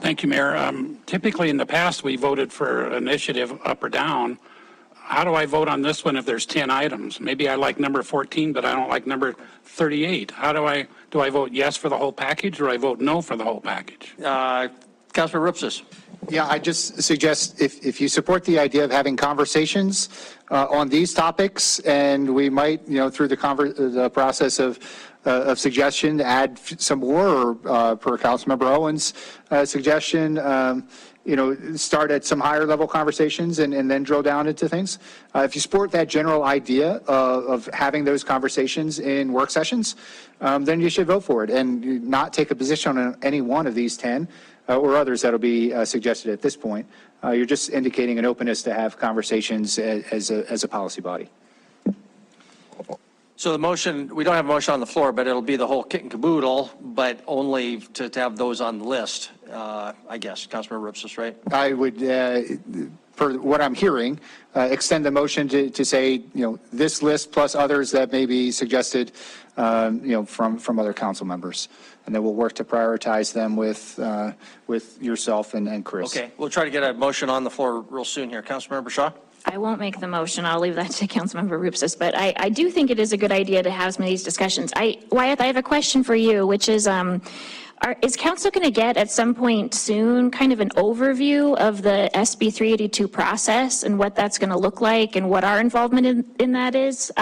Thank you, Mayor. Typically in the past, we voted for initiative up or down. How do I vote on this one if there's 10 items? Maybe I like number 14, but I don't like number 38. Do I vote yes for the whole package or I vote no for the whole package? Councilmember Ripsis. Yeah, I just suggest if you support the idea of having conversations on these topics, and we might, through the process of suggestion, add some more, or per Councilmember Owen's suggestion, start at some higher level conversations and then drill down into things. If you support that general idea of having those conversations in work sessions, then you should vote for it and not take a position on any one of these 10 or others that'll be suggested at this point. You're just indicating an openness to have conversations as a policy body. So the motion, we don't have a motion on the floor, but it'll be the whole kit and caboodle, but only to have those on the list, I guess. Councilmember Ripsis, right? I would per what I'm hearing, extend the motion to say, this list plus others that may be suggested, from other council members. And then we'll work to prioritize them with yourself and Chris. Okay, we'll try to get a motion on the floor real soon here. Councilmember Shaw? I won't make the motion. I'll leave that to Councilmember Rupsis, but I do think it is a good idea to have some of these discussions. Wyeth, I have a question for you, which is, is council going to get at some point soon kind of an overview of the SB 382 process and what that's going to look like and what our involvement in that is?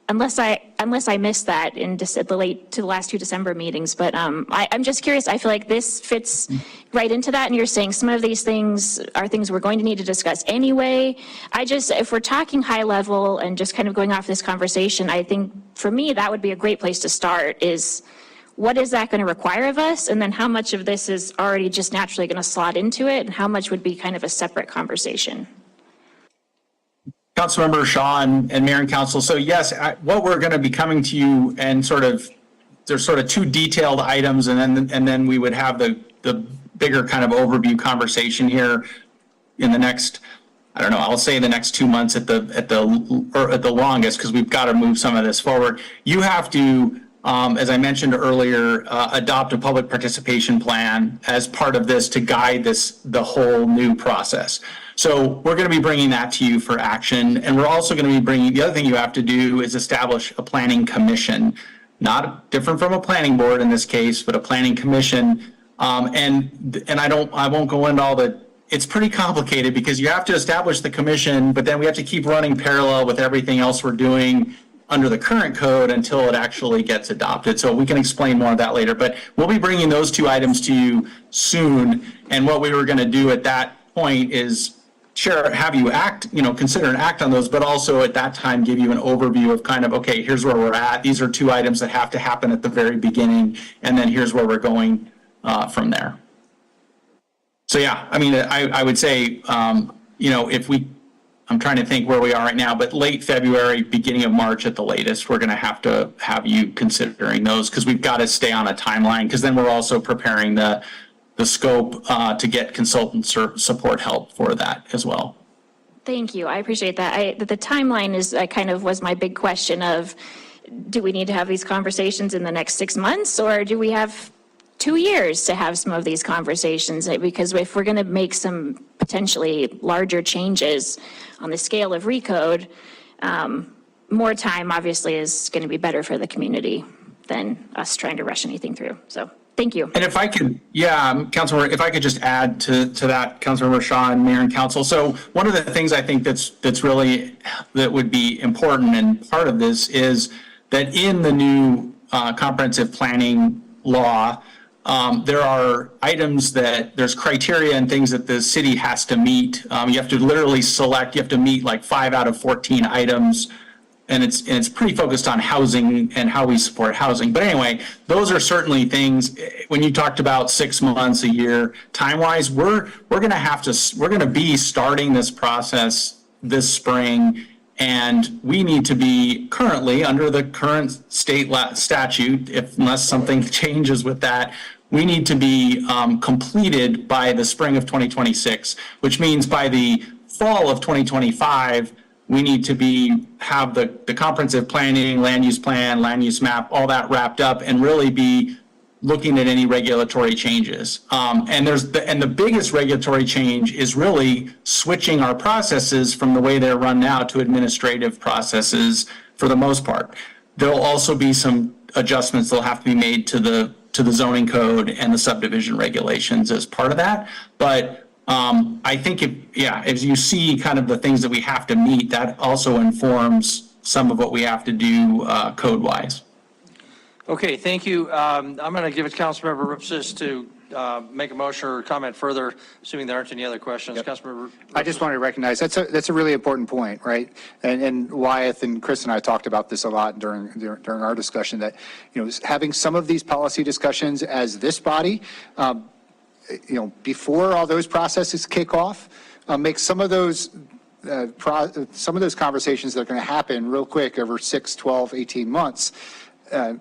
Unless I missed that in the last two December meetings, but I'm just curious. I feel like this fits right into that, and you're saying some of these things are things we're going to need to discuss anyway. If we're talking high level and just kind of going off this conversation, I think for me that would be a great place to start. Is what is that going to require of us, and then how much of this is already just naturally going to slot into it, and how much would be kind of a separate conversation? Councilmember Shaw and Mayor and Council. So yes, what we're going to be coming to you and there's sort of two detailed items, and then we would have the bigger kind of overview conversation here in the next, I don't know, I'll say the next 2 months at the longest, because we've got to move some of this forward. You have to, as I mentioned earlier, adopt a public participation plan as part of this to guide the whole new process. So we're going to be bringing that to you for action. And we're also going to be bringing, the other thing you have to do is establish a planning commission, not different from a planning board in this case, but a planning commission. And I won't go into all it's pretty complicated because you have to establish the commission, but then we have to keep running parallel with everything else we're doing under the current code until it actually gets adopted. So we can explain more of that later, but we'll be bringing those two items to you soon. And what we were going to do at that point is have you consider and act on those, but also at that time give you an overview of kind of, okay, here's where we're at. These are two items that have to happen at the very beginning, and then here's where we're going from there. So yeah, I mean, I would say, I'm trying to think where we are right now, but late February, beginning of March at the latest, we're going to have you considering those, because we've got to stay on a timeline, because then we're also preparing the scope to get consultant support help for that as well. Thank you. I appreciate that. The timeline was my big question of, do we need to have these conversations in the next 6 months, or do we have 2 years to have some of these conversations? Because if we're going to make some potentially larger changes on the scale of recode, more time obviously is going to be better for the community than us trying to rush anything through. So thank you. And if I could, Councilmember, if I could just add to that, Councilmember Shaw and Mayor and Council. So one of the things I think that would be important, and part of this is that in the new comprehensive planning law, there are items there's criteria and things that the city has to meet. You have to literally select, you have to meet like 5 out of 14 items. And it's pretty focused on housing and how we support housing. But anyway, those are certainly things. When you talked about 6 months, a year, time-wise, we're going to be starting this process this spring, and we need to be currently under the current state statute, unless something changes with that. We need to be completed by the spring of 2026, which means by the fall of 2025. We need to have the comprehensive planning, land use plan, land use map, all that wrapped up, and really be looking at any regulatory changes. And the biggest regulatory change is really switching our processes from the way they're run now to administrative processes for the most part. There'll also be some adjustments that'll have to be made to the zoning code and the subdivision regulations as part of that. But I think as you see kind of the things that we have to meet, that also informs some of what we have to do code-wise. Okay, thank you. I'm going to give it to Councilmember Rupsis to make a motion or comment further, assuming there aren't any other questions. Yep. Councilmember Rupsis. I just want to recognize that's a really important point, right? And Wyeth and Chris and I talked about this a lot during our discussion, that having some of these policy discussions as this body. Before all those processes kick off, make some of those conversations that are going to happen real quick over 6, 12, 18 months,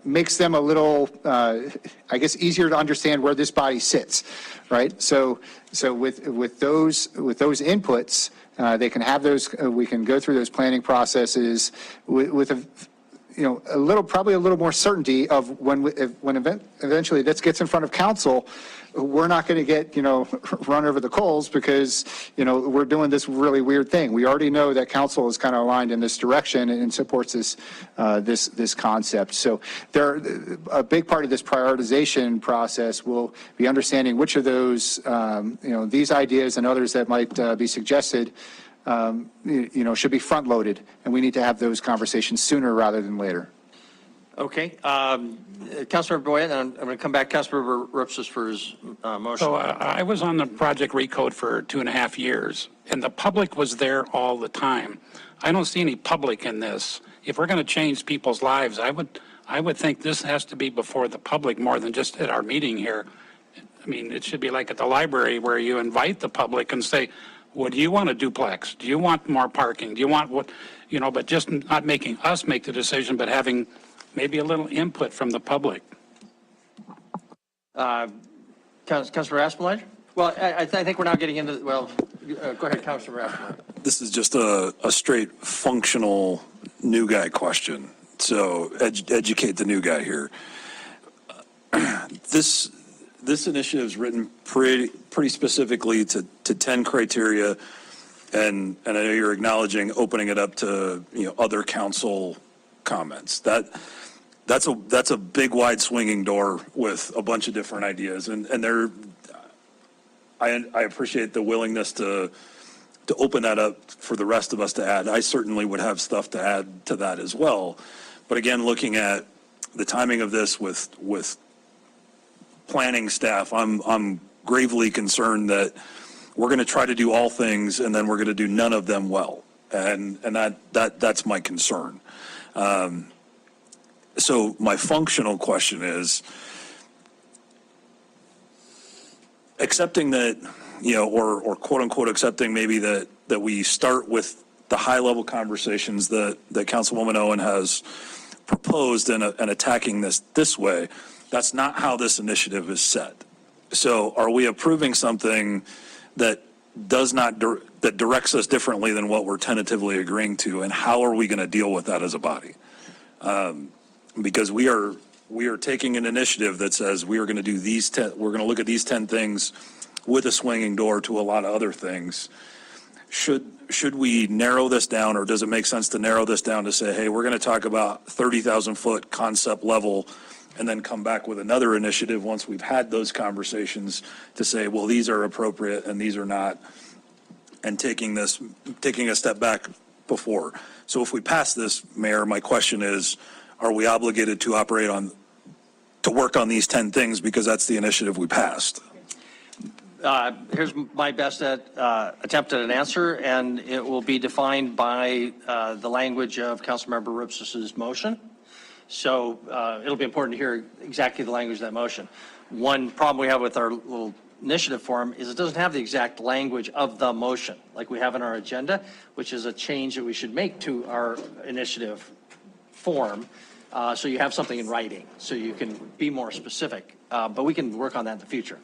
makes them a little, I guess, easier to understand where this body sits, right? So with those inputs, they can have those, we can go through those planning processes with probably a little more certainty of when eventually this gets in front of council, we're not going to get, run over the coals because, we're doing this really weird thing. We already know that council is kind of aligned in this direction and supports this concept. So a big part of this prioritization process will be understanding which of those, these ideas and others that might be suggested, should be front-loaded, and we need to have those conversations sooner rather than later. Okay. Councilmember Boyd, and I'm going to come back, Councilmember Rupsis for his motion. So I was on the Project Recode for 2.5 years, and the public was there all the time. I don't see any public in this. If we're going to change people's lives, I would think this has to be before the public more than just at our meeting here. I mean, it should be like at the library where you invite the public and say, what do you want, a duplex? Do you want more parking? Do you want what, but just not making us make the decision, but having maybe a little input from the public. Councilor Asplund? Well, I think we're now getting into, go ahead, Councilor Asplund. This is just a straight functional new guy question. So educate the new guy here. This initiative is written pretty specifically to 10 criteria, and I know you're acknowledging opening it up to other council comments. That's a big wide swinging door with a bunch of different ideas, and I appreciate the willingness to open that up for the rest of us to add. I certainly would have stuff to add to that as well, but again, looking at the timing of this with planning staff, I'm gravely concerned that we're going to try to do all things and then we're going to do none of them well, and that's my concern. So my functional question is, accepting that, or quote unquote accepting maybe that we start with the high level conversations that Councilwoman Owen has proposed and attacking this way. That's not how this initiative is set. So are we approving something that that directs us differently than what we're tentatively agreeing to, and how are we going to deal with that as a body? Because we are taking an initiative that says we are going to do we're going to look at these 10 things with a swinging door to a lot of other things. Should we narrow this down, or does it make sense to narrow this down to say, hey, we're going to talk about 30,000 foot concept level, and then come back with another initiative once we've had those conversations to say, well, these are appropriate and these are not, and taking a step back before. So if we pass this, Mayor, my question is, are we obligated to to work on these 10 things because that's the initiative we passed? Here's my best attempt at an answer, and it will be defined by the language of Councilmember Rupsis's motion. So it'll be important to hear exactly the language of that motion. One problem we have with our little initiative form is it doesn't have the exact language of the motion like we have in our agenda, which is a change that we should make to our initiative form. So you have something in writing, so you can be more specific, but we can work on that in the future.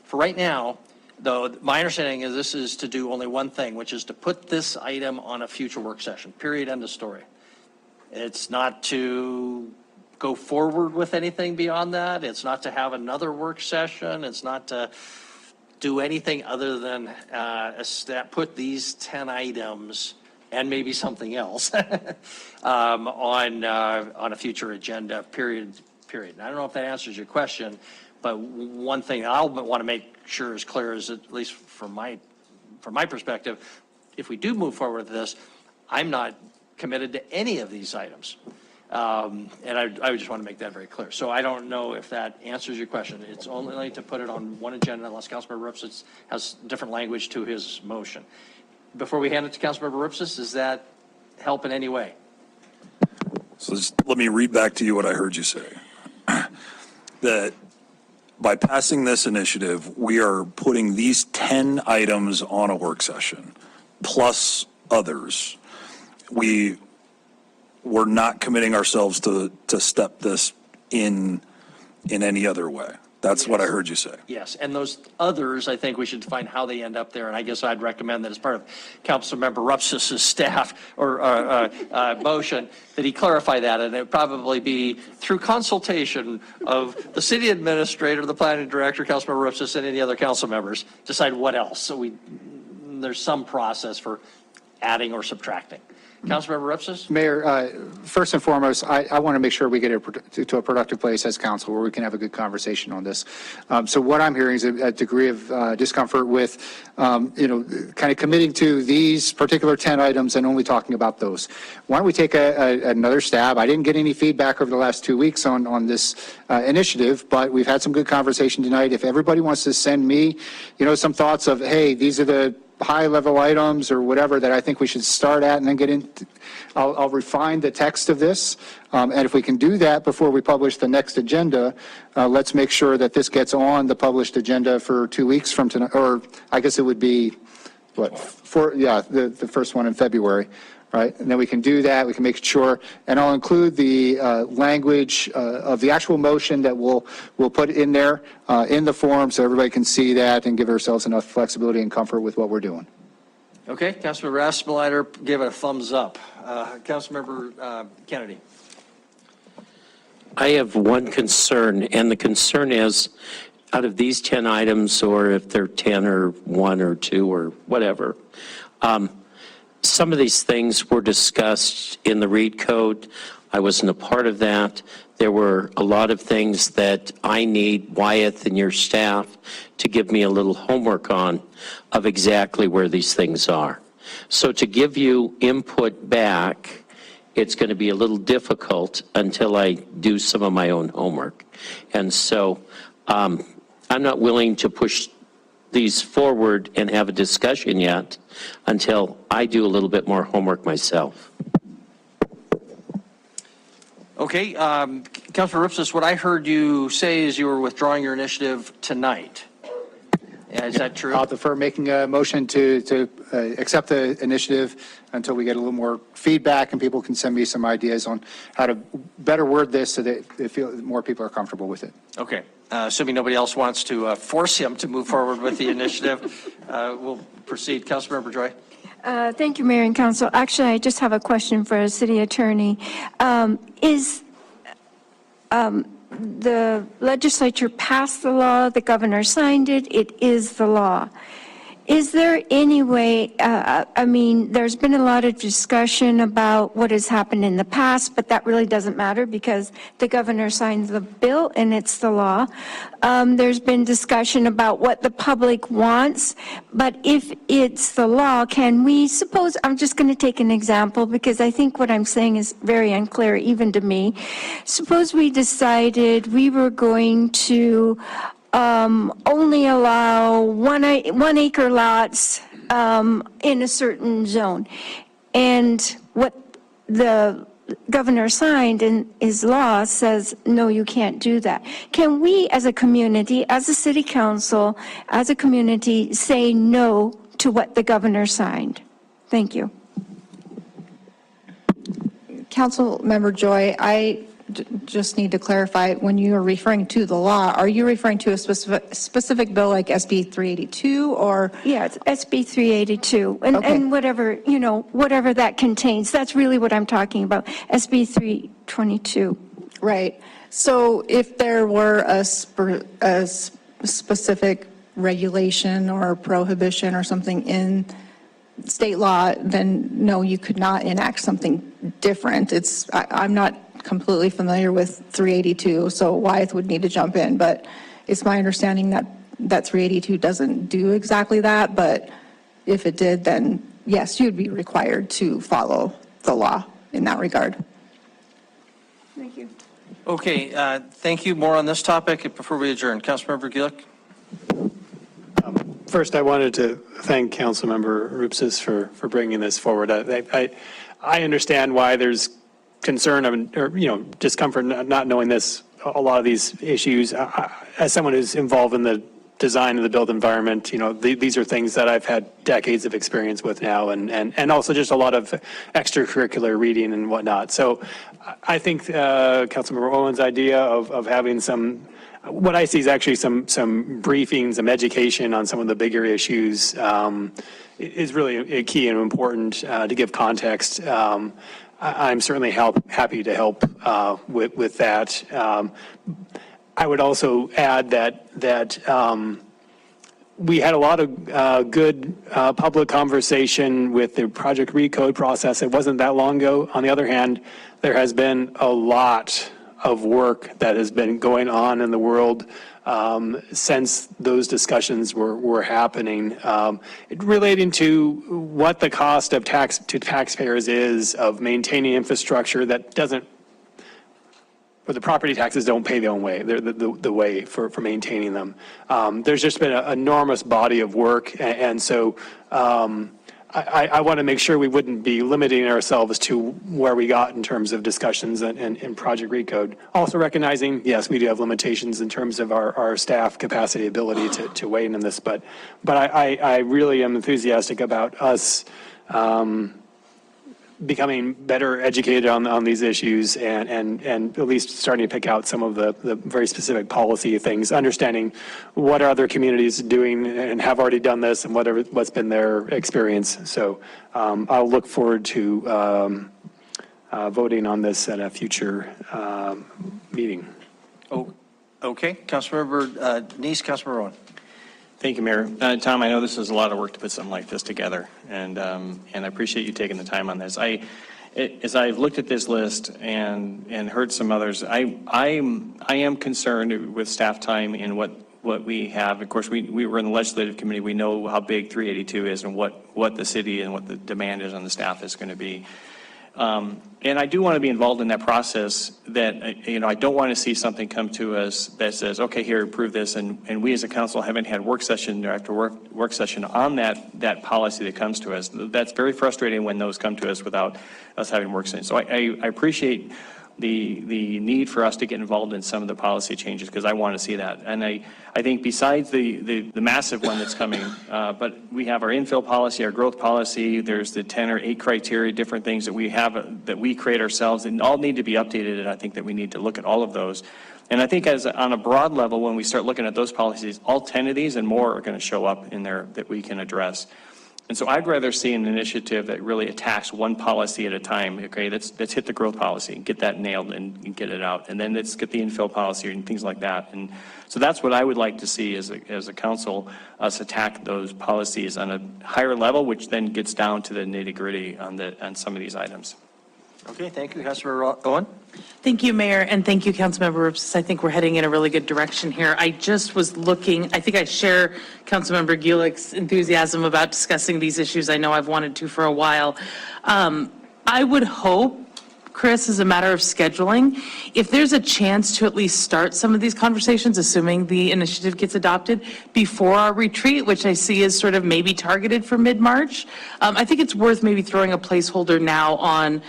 For right now, though, my understanding is this is to do only one thing, which is to put this item on a future work session, period, end of story. It's not to go forward with anything beyond that. It's not to have another work session. It's not to do anything other than put these 10 items and maybe something else on a future agenda, period. And I don't know if that answers your question, but one thing I'll want to make sure is clear is, at least from my perspective, if we do move forward with this, I'm not committed to any of these items. And I just want to make that very clear. So I don't know if that answers your question. It's only to put it on one agenda unless Councilmember Rupsis has different language to his motion. Before we hand it to Councilmember Rupsis, does that help in any way? So just let me read back to you what I heard you say. That by passing this initiative, we are putting these 10 items on a work session, plus others. we're not committing ourselves to step this in any other way. That's what I heard you say. Yes, and those others, I think we should define how they end up there, and I guess I'd recommend that as part of Councilmember Rupsis's staff or motion, that he clarify that, and it would probably be through consultation of the city administrator, the planning director, Councilmember Rupsis, and any other council members, decide what else. So there's some process for adding or subtracting. Councilmember Rupsis? Mayor, first and foremost, I want to make sure we get to a productive place as council where we can have a good conversation on this. So what I'm hearing is a degree of discomfort with, kind of committing to these particular 10 items and only talking about those. Why don't we take another stab? I didn't get any feedback over the last 2 weeks on this initiative, but we've had some good conversation tonight. If everybody wants to send me, some thoughts of, hey, these are the high-level items or whatever that I think we should start at and then get into, I'll refine the text of this. And if we can do that before we publish the next agenda, let's make sure that this gets on the published agenda for 2 weeks from tonight, or I guess it would be, the first one in February, right? And then we can do that, we can make sure, and I'll include the language of the actual motion that we'll put in there in the form so everybody can see that and give ourselves enough flexibility and comfort with what we're doing. Okay, Councilmember Rasmussen gave it a thumbs up. Councilmember Kennedy. I have one concern, and the concern is, out of these 10 items, or if they're 10 or 1 or 2 or whatever, some of these things were discussed in the READ code. I wasn't a part of that. There were a lot of things that I need Wyeth and your staff to give me a little homework on of exactly where these things are. So to give you input back, it's going to be a little difficult until I do some of my own homework. And so I'm not willing to push these forward and have a discussion yet until I do a little bit more homework myself. Okay, Councilmember Ripsis, what I heard you say is you were withdrawing your initiative tonight. Is that true? I'll defer making a motion to accept the initiative until we get a little more feedback and people can send me some ideas on how to better word this so that more people are comfortable with it. Okay. Assuming nobody else wants to force him to move forward with the initiative, we'll proceed. Councilmember Joy. Thank you, Mayor and Council. Actually, I just have a question for the city attorney. Is the legislature passed the law, the governor signed it, it is the law. Is there any way, there's been a lot of discussion about what has happened in the past, but that really doesn't matter because the governor signs the bill and it's the law. There's been discussion about what the public wants, but if it's the law, can we suppose, I'm just going to take an example because I think what I'm saying is very unclear even to me. Suppose we decided we were going to only allow one acre lots in a certain zone. And what the governor signed in his law says, no, you can't do that. Can we as a community, as a city council, as a community, say no to what the governor signed? Thank you. Councilmember Joy, I just need to clarify, when you are referring to the law, are you referring to a specific bill like SB 382 or? Yeah, it's SB 382 and whatever, whatever that contains. That's really what I'm talking about, SB 322. Right. So if there were a specific regulation or prohibition or something in state law, then no, you could not enact something different. I'm not completely familiar with 382, so Wyeth would need to jump in, but it's my understanding that 382 doesn't do exactly that, but if it did, then yes, you'd be required to follow the law in that regard. Thank you. Okay, thank you. More on this topic before we adjourn. Councilmember Gillick. First, I wanted to thank Councilmember Rupsis for bringing this forward. I understand why there's concern or discomfort not knowing a lot of these issues. As someone who's involved in the design of the built environment, these are things that I've had decades of experience with now, and also just a lot of extracurricular reading and whatnot. So I think Councilmember Owen's idea of having what I see is actually some briefings, some education on some of the bigger issues is really key and important to give context. I'm certainly happy to help with that. I would also add that we had a lot of good public conversation with the Project Recode process. It wasn't that long ago. On the other hand, there has been a lot of work that has been going on in the world since those discussions were happening, relating to what the cost of to taxpayers is of maintaining infrastructure that doesn't, where the property taxes don't pay their own way, the way for maintaining them. There's just been an enormous body of work, and so I want to make sure we wouldn't be limiting ourselves to where we got in terms of discussions in Project Recode. Also recognizing, yes, we do have limitations in terms of our staff capacity, ability to weigh in on this, but I really am enthusiastic about us becoming better educated on these issues and at least starting to pick out some of the very specific policy things, understanding what are other communities doing and have already done this and what's been their experience. So I'll look forward to voting on this at a future meeting. Oh, okay. Councilmember Neese, Councilmember Rowan. Thank you, Mayor. Tom, I know this is a lot of work to put something like this together, and I appreciate you taking the time on this. As I've looked at this list and heard some others, I am concerned with staff time and what we have. Of course, we were in the legislative committee. We know how big 382 is and what the city and what the demand is on the staff is going to be. And I do want to be involved in that process that, I don't want to see something come to us that says, okay, here, approve this. And we as a council haven't had work session after work session on that policy that comes to us. That's very frustrating when those come to us without us having work session. So I appreciate the need for us to get involved in some of the policy changes because I want to see that. And I think besides the massive one that's coming, but we have our infill policy, our growth policy, there's the 10 or 8 criteria, different things that we have that we create ourselves and all need to be updated. And I think that we need to look at all of those. And I think on a broad level, when we start looking at those policies, all 10 of these and more are going to show up in there that we can address. And so I'd rather see an initiative that really attacks one policy at a time. Okay, let's hit the growth policy and get that nailed and get it out. And then let's get the infill policy and things like that. And so that's what I would like to see as a council, us attack those policies on a higher level, which then gets down to the nitty gritty on some of these items. Okay, thank you, Councilmember Owen. Thank you, Mayor, and thank you, Councilmember Rupes. I think we're heading in a really good direction here. I just was looking, I think I share Councilmember Gulick's enthusiasm about discussing these issues. I know I've wanted to for a while. I would hope, Chris, as a matter of scheduling, if there's a chance to at least start some of these conversations, assuming the initiative gets adopted, before our retreat, which I see is sort of maybe targeted for mid-March, I think it's worth maybe throwing a placeholder now on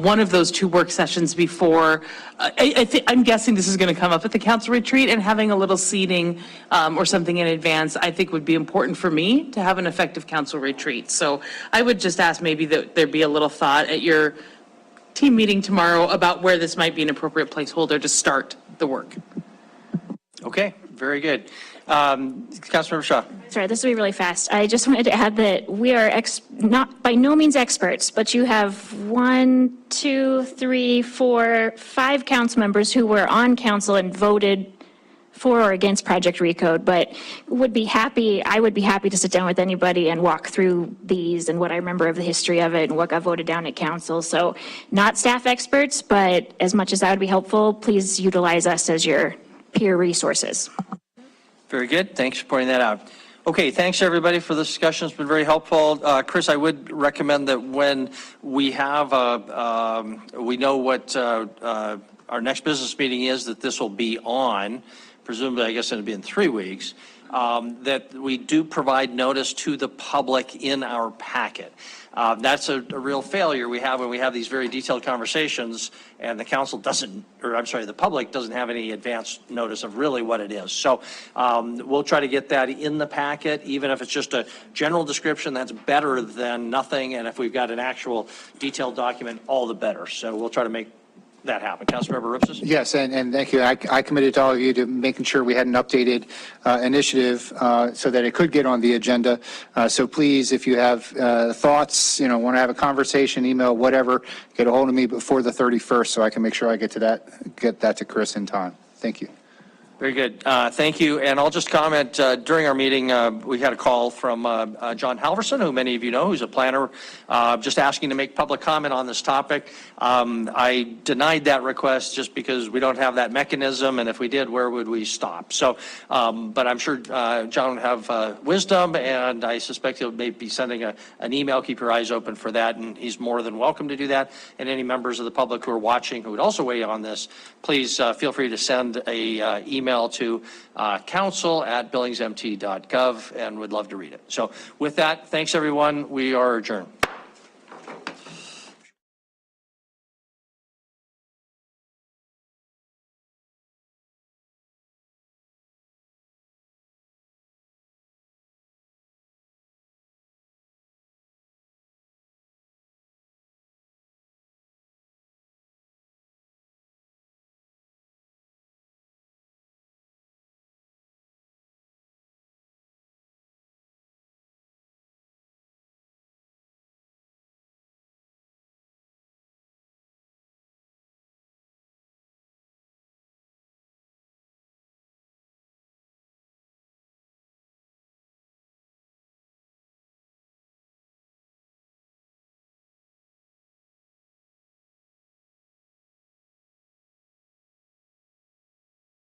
one of those 2 work sessions before. I'm guessing this is going to come up at the council retreat, and having a little seating or something in advance, I think would be important for me to have an effective council retreat. So I would just ask maybe that there be a little thought at your team meeting tomorrow about where this might be an appropriate placeholder to start the work. Okay, very good. Councilmember Shaw. Sorry, this will be really fast. I just wanted to add that we are not by no means experts, but you have 1, 2, 3, 4, 5 council members who were on council and voted for or against Project Recode, but I would be happy to sit down with anybody and walk through these and what I remember of the history of it and what got voted down at council. So not staff experts, but as much as that would be helpful, please utilize us as your peer resources. Very good. Thanks for pointing that out. Okay, thanks everybody for this discussion. It's been very helpful. Chris, I would recommend that when we have, we know what our next business meeting is, that this will be on. presumably, I guess it'll be in 3 weeks, that we do provide notice to the public in our packet. That's a real failure we have when we have these very detailed conversations and the council doesn't, or I'm sorry, the public doesn't have any advance notice of really what it is. So we'll try to get that in the packet, even if it's just a general description, that's better than nothing. And if we've got an actual detailed document, all the better. So we'll try to make that happen. Councilmember Ripsis? Yes, and thank you. I committed to all of you to making sure we had an updated initiative so that it could get on the agenda. So please, if you have thoughts, want to have a conversation, email, whatever, get a hold of me before the 31st so I can make sure I get that to Chris in time. Thank you. Very good. Thank you. And I'll just comment, during our meeting, we had a call from John Halverson, who many of you know, who's a planner, just asking to make public comment on this topic. I denied that request just because we don't have that mechanism, and if we did, where would we stop? So, but I'm sure John will have wisdom, and I suspect he'll maybe be sending an email. Keep your eyes open for that, and he's more than welcome to do that. And any members of the public who are watching who would also weigh in on this, please feel free to send a email to council@billingsmt.gov, and would love to read it. So with that, thanks everyone. We are adjourned.